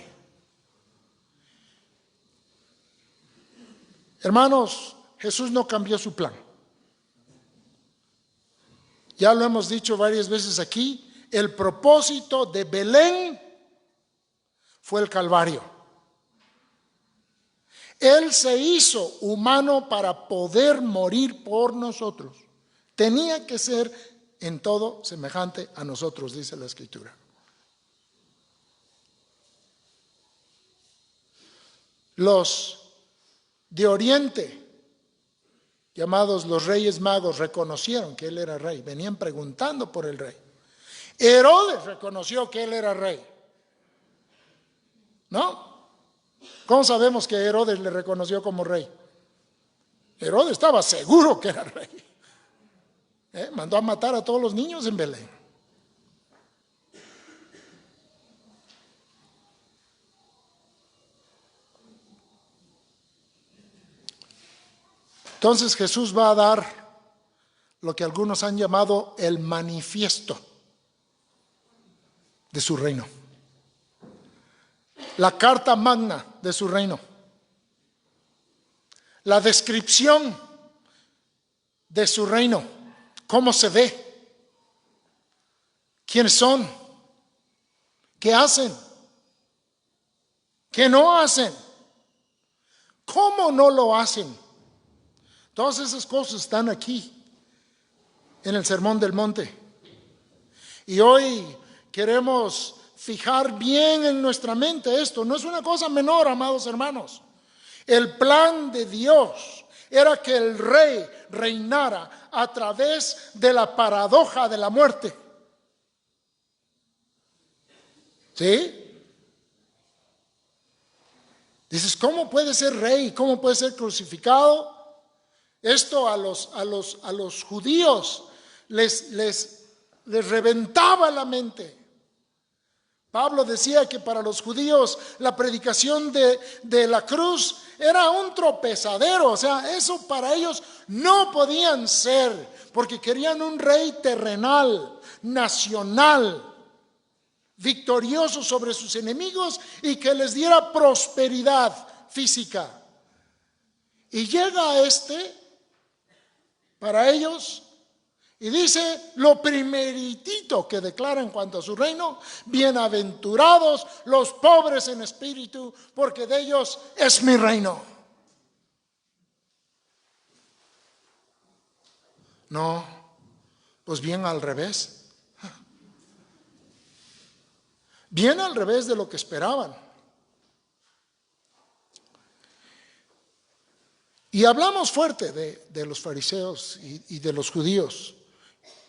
Hermanos, Jesús no cambió su plan. Ya lo hemos dicho varias veces aquí, el propósito de Belén fue el Calvario. Él se hizo humano para poder morir por nosotros. Tenía que ser en todo semejante a nosotros, dice la Escritura. Los de Oriente, llamados los Reyes Magos, reconocieron que Él era rey. Venían preguntando por el rey. Herodes reconoció que Él era rey. ¿No? ¿Cómo sabemos que Herodes le reconoció como rey? Herodes estaba seguro que era rey. Mandó a matar a todos los niños en Belén. Entonces Jesús va a dar lo que algunos han llamado el manifiesto de su reino. La carta magna de su reino. La descripción de su reino. ¿Cómo se ve? ¿Quiénes son? ¿Qué hacen? ¿Qué no hacen? ¿Cómo no lo hacen? Todas esas cosas están aquí en el Sermón del Monte. Y hoy queremos fijar bien en nuestra mente esto. No es una cosa menor, amados hermanos. El plan de Dios era que el rey reinara a través de la paradoja de la muerte. ¿Sí? Dices, ¿cómo puede ser rey? ¿Cómo puede ser crucificado? Esto a los judíos les reventaba la mente. Pablo decía que para los judíos la predicación de la cruz era un tropezadero. O sea, eso para ellos no podían ser, porque querían un rey terrenal, nacional, victorioso sobre sus enemigos y que les diera prosperidad física. Y llega para ellos, y dice lo primeritito que declara en cuanto a su reino: bienaventurados los pobres en espíritu, porque de ellos es mi reino. No, Pues bien al revés. Bien al revés de lo que esperaban. Y hablamos fuerte de los fariseos y de los judíos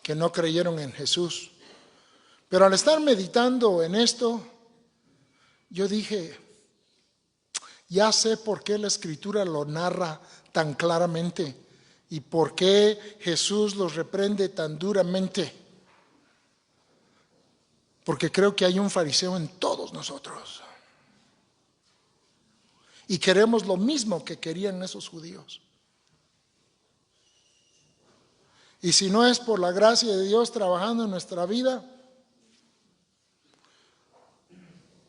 que no creyeron en Jesús. Pero al estar meditando en esto, yo dije, ya sé por qué la Escritura lo narra tan claramente y por qué Jesús los reprende tan duramente. Porque creo que hay un fariseo en todos nosotros. Y queremos lo mismo que querían esos judíos. Y si no es por la gracia de Dios trabajando en nuestra vida,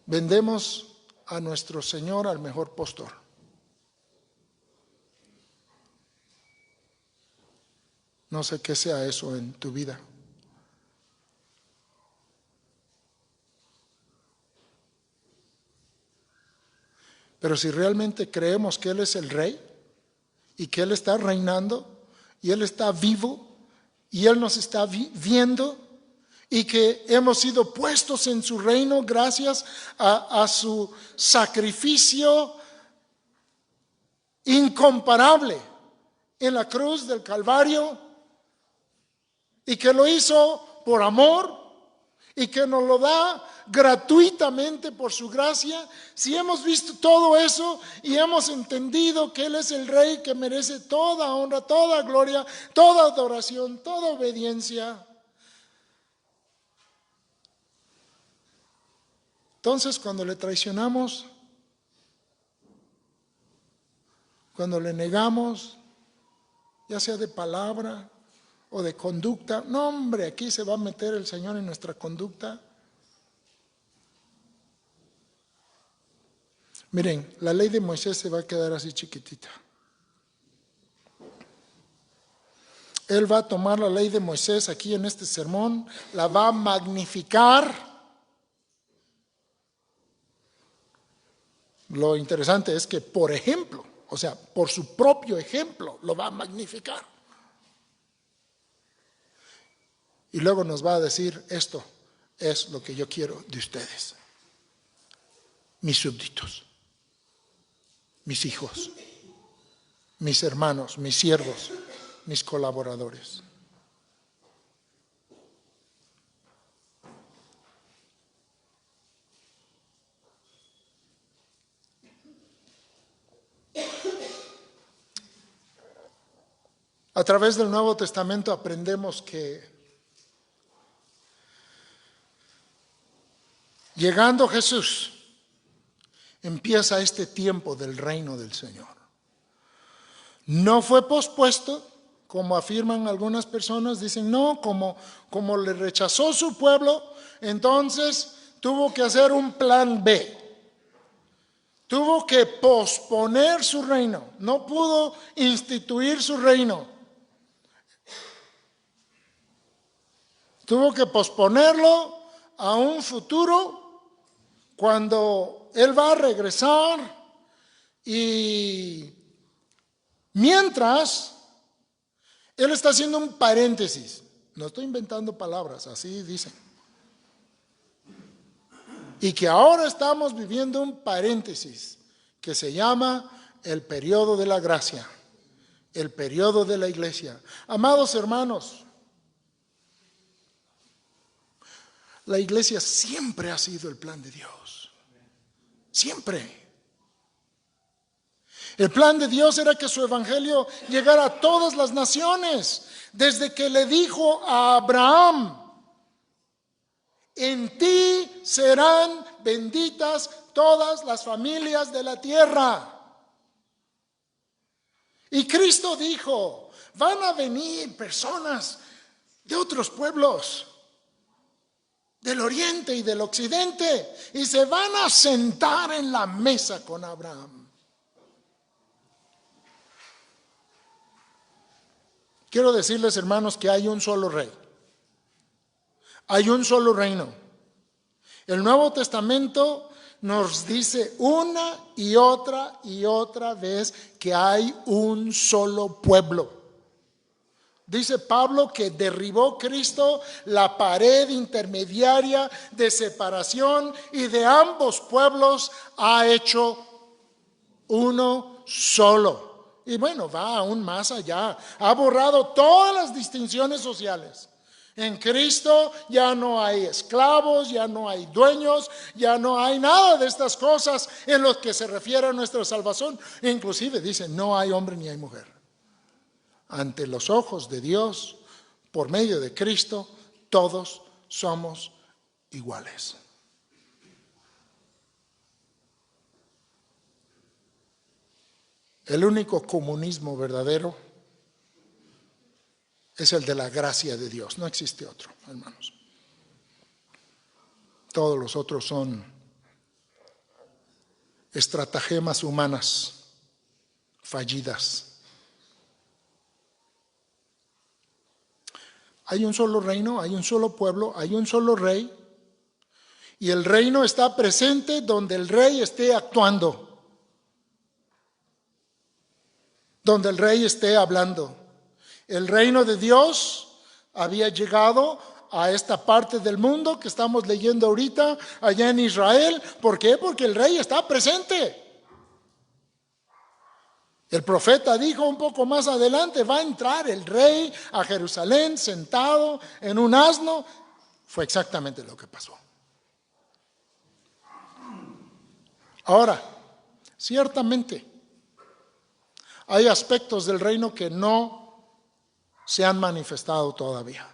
vendemos a nuestro Señor al mejor postor. No sé qué sea eso en tu vida. Pero si realmente creemos que Él es el Rey y que Él está reinando y Él está vivo y Él nos está viendo y que hemos sido puestos en su reino gracias a su sacrificio incomparable en la cruz del Calvario y que lo hizo por amor y que nos lo da gratuitamente por su gracia, si hemos visto todo eso y hemos entendido que Él es el Rey que merece toda honra, toda gloria, toda adoración, toda obediencia, entonces cuando le traicionamos, cuando le negamos, ya sea de palabra o de conducta, no hombre, aquí se va a meter el Señor en nuestra conducta. Miren, la ley de Moisés se va a quedar así chiquitita. Él va a tomar la ley de Moisés aquí en este sermón, la va a magnificar. Lo interesante es que por ejemplo, o sea, por su propio ejemplo, lo va a magnificar. Y luego nos va a decir, esto es lo que yo quiero de ustedes, mis súbditos, mis hijos, mis hermanos, mis siervos, mis colaboradores. A través del Nuevo Testamento aprendemos que llegando Jesús, empieza este tiempo del reino del Señor. No fue pospuesto, como afirman algunas personas, dicen no, como le rechazó su pueblo, entonces tuvo que hacer un plan B. Tuvo que posponer su reino, no pudo instituir su reino. Tuvo que posponerlo a un futuro cuando Él va a regresar y mientras Él está haciendo un paréntesis. No estoy inventando palabras, así dicen. Y que ahora estamos viviendo un paréntesis que se llama el periodo de la gracia, el periodo de la iglesia. Amados hermanos, la iglesia siempre ha sido el plan de Dios. Siempre. El plan de Dios era que su evangelio llegara a todas las naciones. Desde que le dijo a Abraham, en ti serán benditas todas las familias de la tierra. Y Cristo dijo, van a venir personas de otros pueblos, del oriente y del occidente, y se van a sentar en la mesa con Abraham. Quiero decirles, hermanos, que hay un solo rey. Hay un solo reino. El Nuevo Testamento nos dice una y otra vez que hay un solo pueblo. Dice Pablo que derribó Cristo la pared intermediaria de separación y de ambos pueblos ha hecho uno solo. Y bueno, va aún más allá. Ha borrado todas las distinciones sociales. En Cristo ya no hay esclavos, ya no hay dueños, ya no hay nada de estas cosas en los que se refiere a nuestra salvación. Inclusive dice, no hay hombre ni hay mujer. Ante los ojos de Dios, por medio de Cristo, todos somos iguales. El único comunismo verdadero es el de la gracia de Dios. No existe otro, hermanos. Todos los otros son estratagemas humanas fallidas. Hay un solo reino, hay un solo pueblo, hay un solo rey. Y el reino está presente donde el rey esté actuando, donde el rey esté hablando. El reino de Dios había llegado a esta parte del mundo que estamos leyendo ahorita, allá en Israel. ¿Por qué? Porque el rey está presente. El profeta dijo un poco más adelante, va a entrar el rey a Jerusalén sentado en un asno. Fue exactamente lo que pasó. Ahora, ciertamente, hay aspectos del reino que no se han manifestado todavía.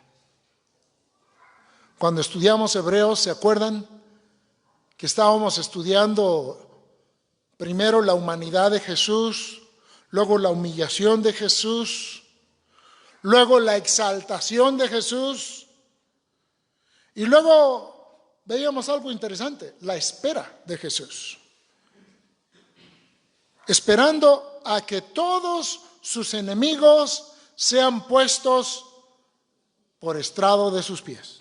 Cuando estudiamos Hebreos, ¿se acuerdan que estábamos estudiando primero la humanidad de Jesús, luego la humillación de Jesús, luego la exaltación de Jesús, y luego veíamos algo interesante, la espera de Jesús, esperando a que todos sus enemigos sean puestos por estrado de sus pies?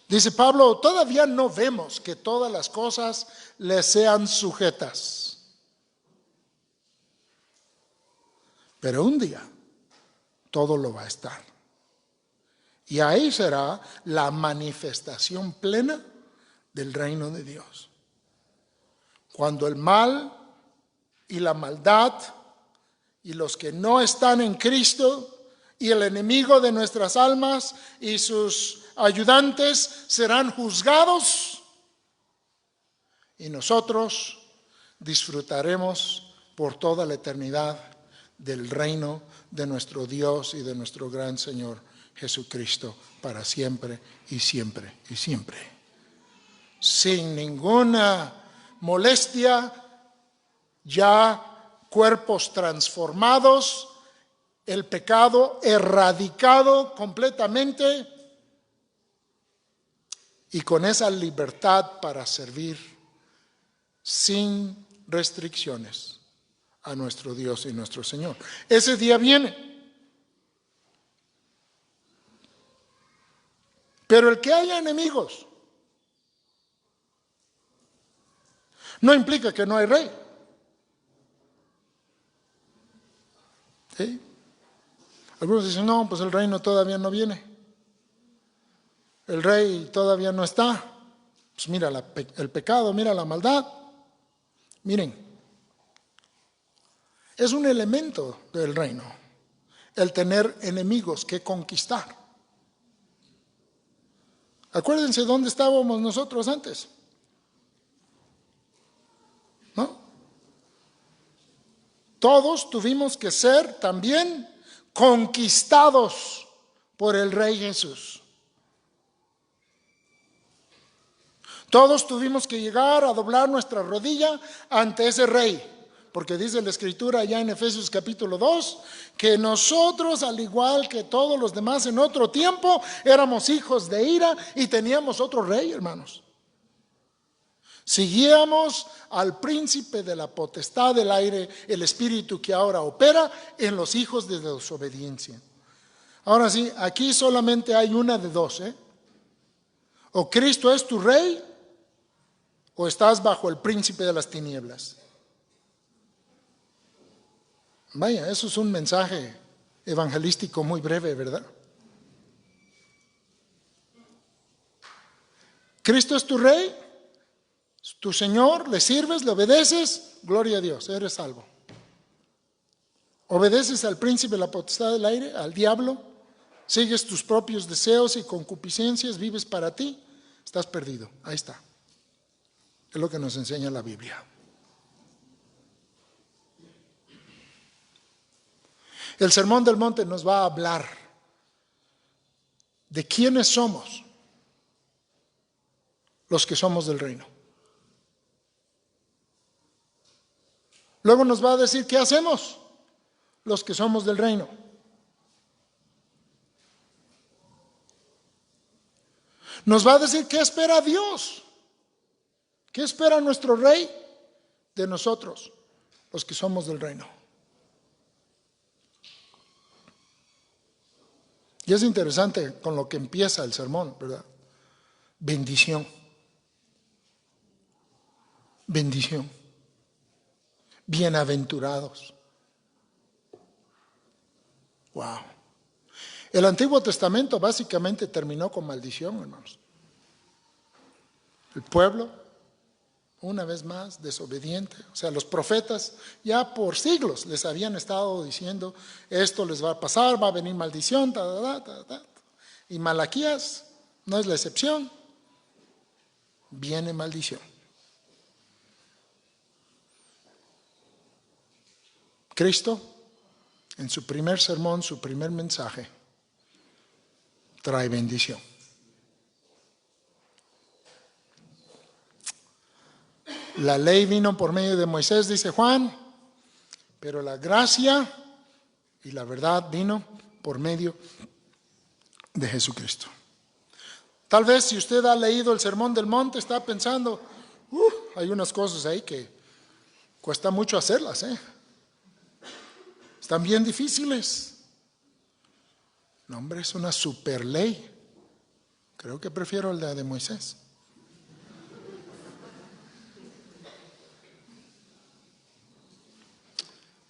Dice Pablo, todavía no vemos que todas las cosas le sean sujetas. Pero un día todo lo va a estar. Y ahí será la manifestación plena del reino de Dios. Cuando el mal y la maldad y los que no están en Cristo y el enemigo de nuestras almas y sus ayudantes serán juzgados, y nosotros disfrutaremos por toda la eternidad del reino de nuestro Dios y de nuestro gran Señor Jesucristo para siempre y siempre y siempre. Sin ninguna molestia, ya cuerpos transformados, el pecado erradicado completamente y con esa libertad para servir sin restricciones a nuestro Dios y nuestro Señor. Ese día viene. Pero el que haya enemigos no implica que no hay rey. ¿Sí? Algunos dicen, no, pues el reino todavía no viene. El rey todavía no está. Pues mira el pecado, mira la maldad. Miren, es un elemento del reino el tener enemigos que conquistar. Acuérdense dónde estábamos nosotros antes, ¿no? Todos tuvimos que ser también conquistados por el Rey Jesús. Todos tuvimos que llegar a doblar nuestra rodilla ante ese Rey. Porque dice la Escritura allá en Efesios capítulo 2, que nosotros, al igual que todos los demás en otro tiempo, éramos hijos de ira y teníamos otro rey, hermanos. Seguíamos al príncipe de la potestad del aire, el espíritu que ahora opera en los hijos de desobediencia. Ahora sí, aquí solamente hay una de dos, O Cristo es tu rey, o estás bajo el príncipe de las tinieblas. Vaya, eso es un mensaje evangelístico muy breve, ¿verdad? Cristo es tu Rey, es tu Señor, le sirves, le obedeces, gloria a Dios, eres salvo. Obedeces al príncipe de la potestad del aire, al diablo, sigues tus propios deseos y concupiscencias, vives para ti, estás perdido. Ahí está. Es lo que nos enseña la Biblia. El Sermón del Monte nos va a hablar de quiénes somos los que somos del reino. Luego nos va a decir qué hacemos los que somos del reino. Nos va a decir qué espera Dios, qué espera nuestro Rey de nosotros, los que somos del reino. Y es interesante con lo que empieza el sermón, ¿verdad? Bendición. Bendición. Bienaventurados. Wow. El Antiguo Testamento básicamente terminó con maldición, hermanos. El pueblo, una vez más, desobediente. O sea, los profetas ya por siglos les habían estado diciendo, esto les va a pasar, va a venir maldición, y Malaquías no es la excepción. Viene maldición. Cristo, en su primer sermón, su primer mensaje, trae bendición. La ley vino por medio de Moisés, dice Juan, pero la gracia y la verdad vino por medio de Jesucristo. Tal vez si usted ha leído el Sermón del Monte está pensando, hay unas cosas ahí que cuesta mucho hacerlas, están bien difíciles. No, hombre, es una super ley. Creo que prefiero la de Moisés.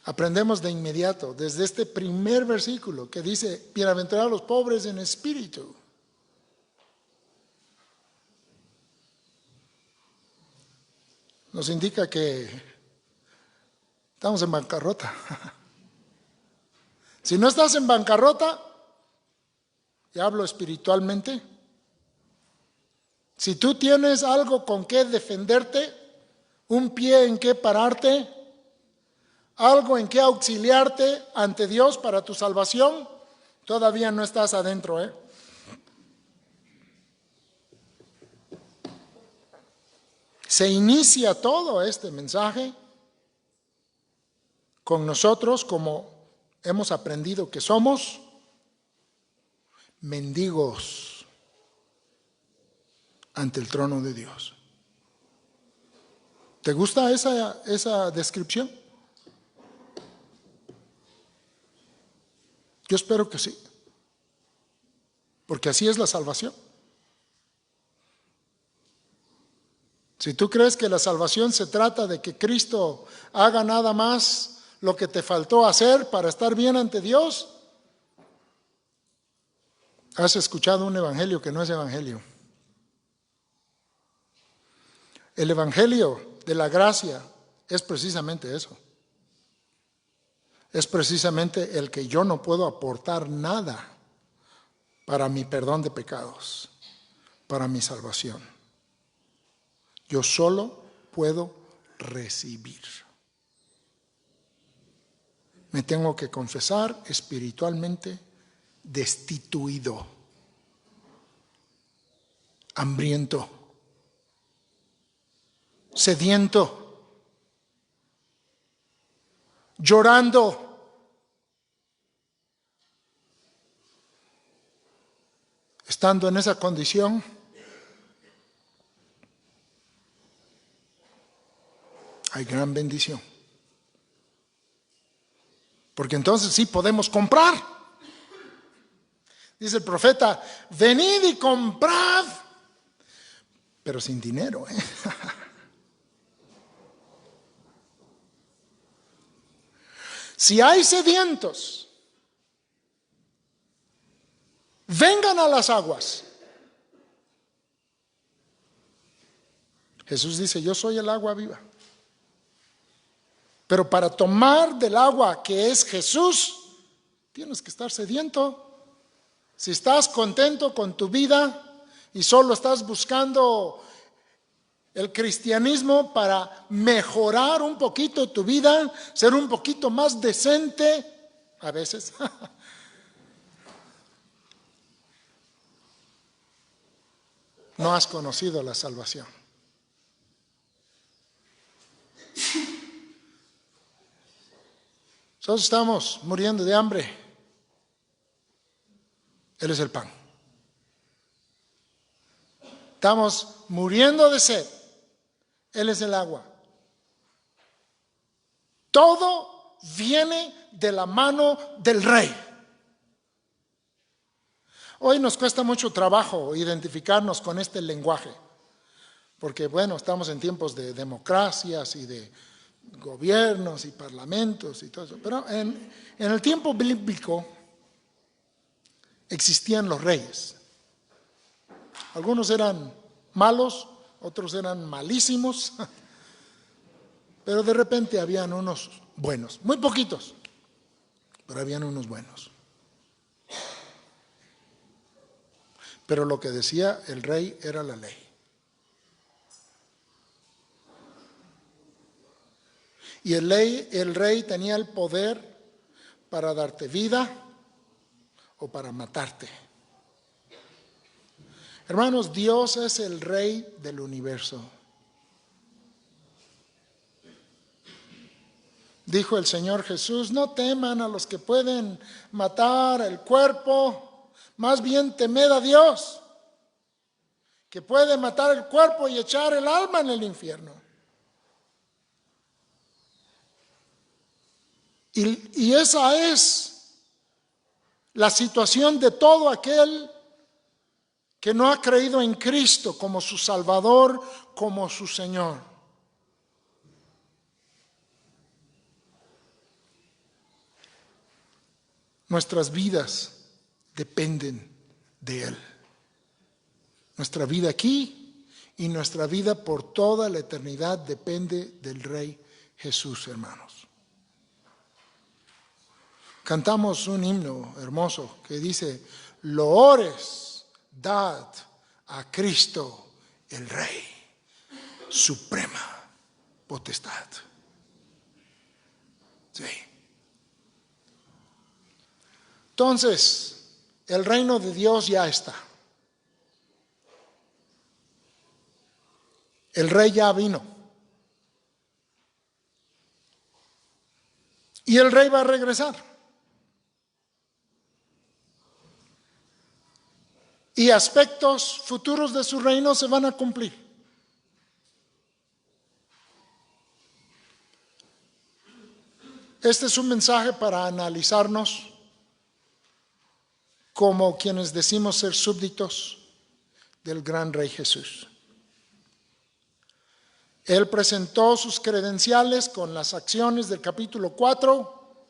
Aprendemos de inmediato, desde este primer versículo que dice, bienaventurados los pobres en espíritu. Nos indica que estamos en bancarrota. Si no estás en bancarrota, y hablo espiritualmente, si tú tienes algo con qué defenderte, un pie en qué pararte, algo en qué auxiliarte ante Dios para tu salvación, todavía no estás adentro, Se inicia todo este mensaje con nosotros como hemos aprendido que somos mendigos ante el trono de Dios. ¿Te gusta esa descripción? Yo espero que sí, porque así es la salvación. Si tú crees que la salvación se trata de que Cristo haga nada más lo que te faltó hacer para estar bien ante Dios, has escuchado un evangelio que no es evangelio. El evangelio de la gracia es precisamente eso. Es precisamente el que yo no puedo aportar nada para mi perdón de pecados, para mi salvación. Yo solo puedo recibir. Me tengo que confesar espiritualmente destituido, hambriento, sediento, llorando. Estando en esa condición, hay gran bendición. Porque entonces sí podemos comprar. Dice el profeta, venid y comprad, pero sin dinero. Si hay sedientos vengan a las aguas. Jesús dice, yo soy el agua viva. Pero para tomar del agua que es Jesús, tienes que estar sediento. Si estás contento con tu vida y solo estás buscando el cristianismo para mejorar un poquito tu vida, ser un poquito más decente, a veces, no has conocido la salvación. Nosotros estamos muriendo de hambre. Él es el pan. Estamos muriendo de sed. Él es el agua. Todo viene de la mano del Rey. Hoy nos cuesta mucho trabajo identificarnos con este lenguaje, porque bueno, estamos en tiempos de democracias y de gobiernos y parlamentos y todo eso. Pero en el tiempo bíblico existían los reyes. Algunos eran malos, otros eran malísimos, pero de repente habían unos buenos, muy poquitos, pero habían unos buenos. Pero lo que decía el rey era la ley. Y el rey tenía el poder para darte vida o para matarte. Hermanos, Dios es el Rey del universo. Dijo el Señor Jesús, no teman a los que pueden matar el cuerpo, más bien temed a Dios, que puede matar el cuerpo y echar el alma en el infierno. Y esa es la situación de todo aquel que no ha creído en Cristo como su Salvador, como su Señor. Nuestras vidas dependen de Él. Nuestra vida aquí y nuestra vida por toda la eternidad depende del Rey Jesús, hermanos. Cantamos un himno hermoso que dice, loores dad a Cristo el Rey, suprema potestad. Sí. Entonces, el reino de Dios ya está. El Rey ya vino. Y el Rey va a regresar. Y aspectos futuros de su reino se van a cumplir. Este es un mensaje para analizarnos como quienes decimos ser súbditos del gran Rey Jesús. Él presentó sus credenciales con las acciones del capítulo 4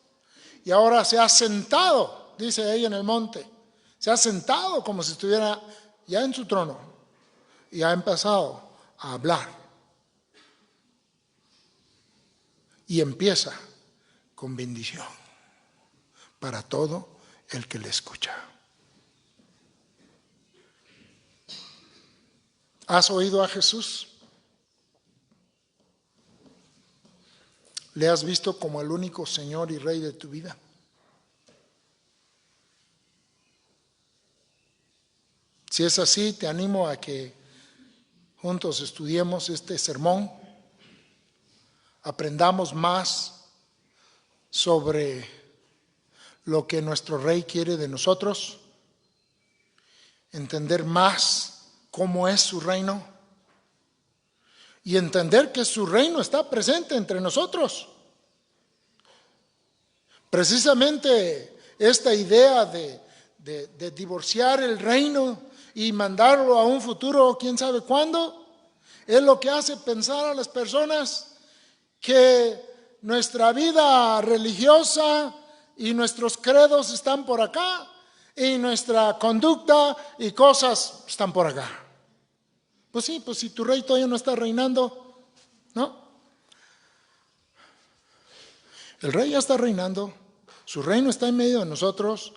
y ahora se ha sentado, dice ahí en el monte. Se ha sentado como si estuviera ya en su trono y ha empezado a hablar. Y empieza con bendición para todo el que le escucha. ¿Has oído a Jesús? ¿Le has visto como el único Señor y Rey de tu vida? Si es así, te animo a que juntos estudiemos este sermón, aprendamos más sobre lo que nuestro Rey quiere de nosotros, entender más cómo es su reino y entender que su reino está presente entre nosotros. Precisamente esta idea de divorciar el reino y mandarlo a un futuro, quién sabe cuándo, es lo que hace pensar a las personas que nuestra vida religiosa y nuestros credos están por acá y nuestra conducta y cosas están por acá. Pues sí, pues si tu rey todavía no está reinando, ¿no? El rey ya está reinando, su reino está en medio de nosotros.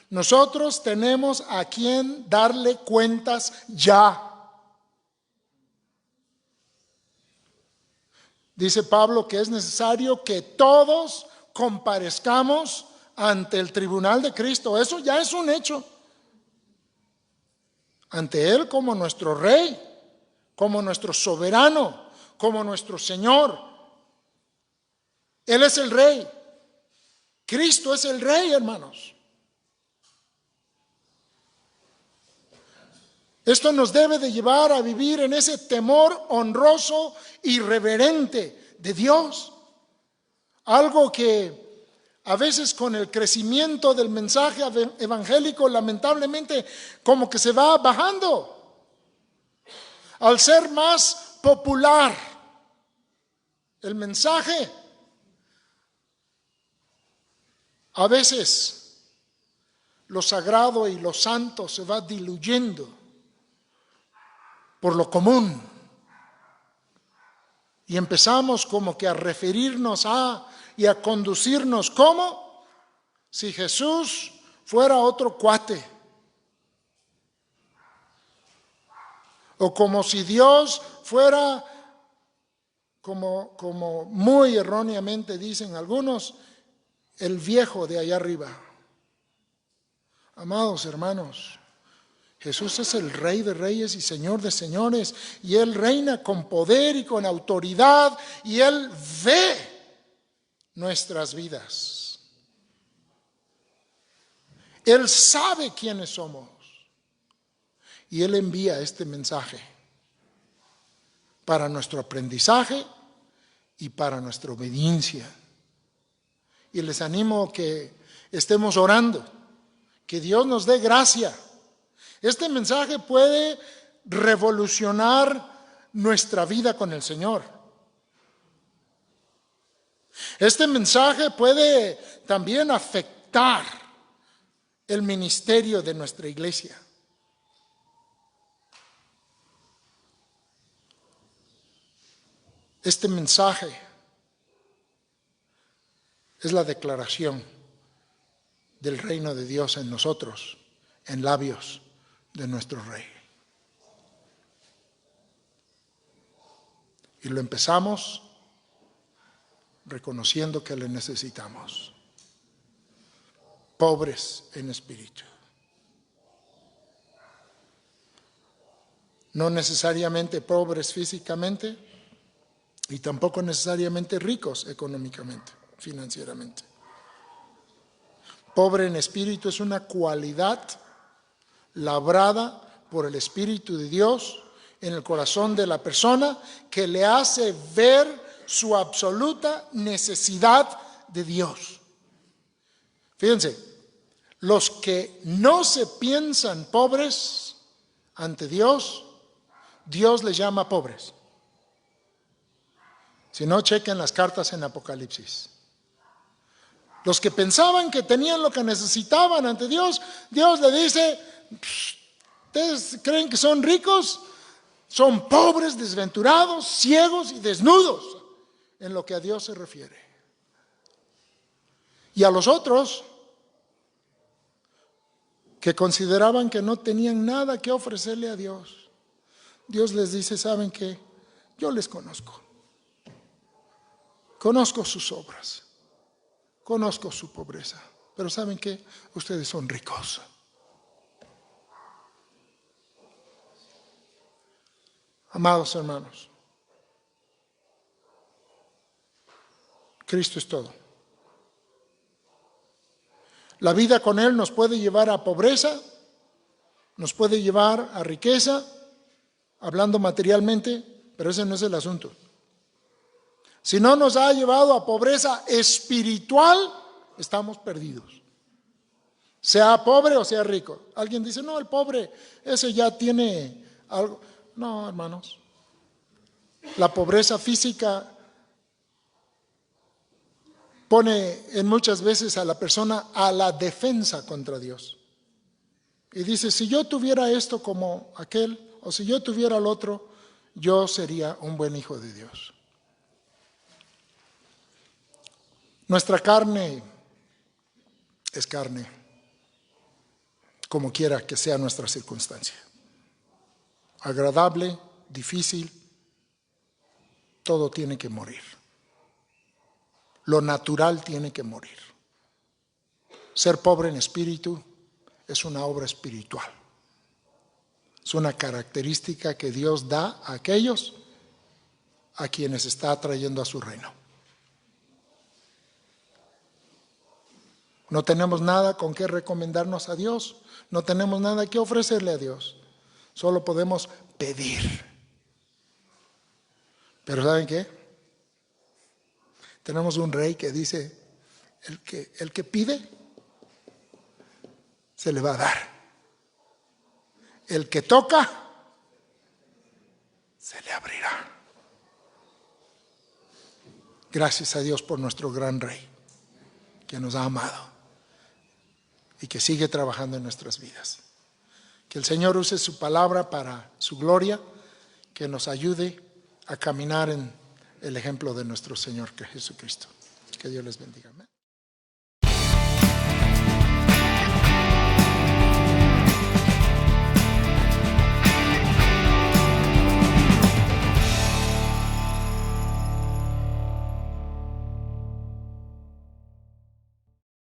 Nosotros tenemos a quien darle cuentas ya. Dice Pablo que es necesario que todos comparezcamos ante el tribunal de Cristo. Eso ya es un hecho. Ante Él como nuestro Rey, como nuestro soberano, como nuestro Señor. Él es el Rey. Cristo es el Rey, hermanos. Esto nos debe de llevar a vivir en ese temor honroso y reverente de Dios. Algo que a veces con el crecimiento del mensaje evangélico lamentablemente como que se va bajando. Al ser más popular el mensaje, a veces lo sagrado y lo santo se va diluyendo por lo común. Y empezamos como que a referirnos a y a conducirnos como si Jesús fuera otro cuate. O como si Dios fuera, como muy erróneamente dicen algunos, el viejo de allá arriba. Amados hermanos, Jesús es el Rey de Reyes y Señor de Señores, y Él reina con poder y con autoridad, y Él ve nuestras vidas. Él sabe quiénes somos, y Él envía este mensaje para nuestro aprendizaje y para nuestra obediencia. Y les animo que estemos orando, que Dios nos dé gracia. Este mensaje puede revolucionar nuestra vida con el Señor. Este mensaje puede también afectar el ministerio de nuestra iglesia. Este mensaje es la declaración del reino de Dios en nosotros, en labios de nuestro Rey. Y lo empezamos reconociendo que le necesitamos. Pobres en espíritu. No necesariamente pobres físicamente y tampoco necesariamente ricos económicamente, financieramente. Pobre en espíritu es una cualidad labrada por el Espíritu de Dios en el corazón de la persona que le hace ver su absoluta necesidad de Dios. Fíjense, los que no se piensan pobres ante Dios, Dios les llama pobres. Si no, chequen las cartas en Apocalipsis. Los que pensaban que tenían lo que necesitaban ante Dios, Dios le dice: ¿ustedes creen que son ricos? Son pobres, desventurados, ciegos y desnudos en lo que a Dios se refiere. Y a los otros que consideraban que no tenían nada que ofrecerle a Dios, Dios les dice: ¿saben qué? Yo les conozco. Conozco sus obras. Conozco su pobreza. Pero ¿saben qué? Ustedes son ricos. Amados hermanos, Cristo es todo. La vida con Él nos puede llevar a pobreza, nos puede llevar a riqueza, hablando materialmente, pero ese no es el asunto. Si no nos ha llevado a pobreza espiritual, estamos perdidos. Sea pobre o sea rico. Alguien dice: no, el pobre, ese ya tiene algo. No, hermanos. La pobreza física pone en muchas veces a la persona a la defensa contra Dios. Y dice, si yo tuviera esto como aquel, o si yo tuviera el otro, yo sería un buen hijo de Dios. Nuestra carne es carne, como quiera que sea nuestra circunstancia. Agradable, difícil, todo tiene que morir. Lo natural tiene que morir. Ser pobre en espíritu es una obra espiritual. Es una característica que Dios da a aquellos a quienes está atrayendo a su reino. No tenemos nada con qué recomendarnos a Dios. No tenemos nada que ofrecerle a Dios. Solo podemos pedir. Pero ¿saben qué? Tenemos un rey que dice, el que pide, se le va a dar. El que toca, se le abrirá. Gracias a Dios por nuestro gran rey, que nos ha amado y que sigue trabajando en nuestras vidas. Que el Señor use su palabra para su gloria, que nos ayude a caminar en el ejemplo de nuestro Señor, que es Jesucristo. Que Dios les bendiga. Amén.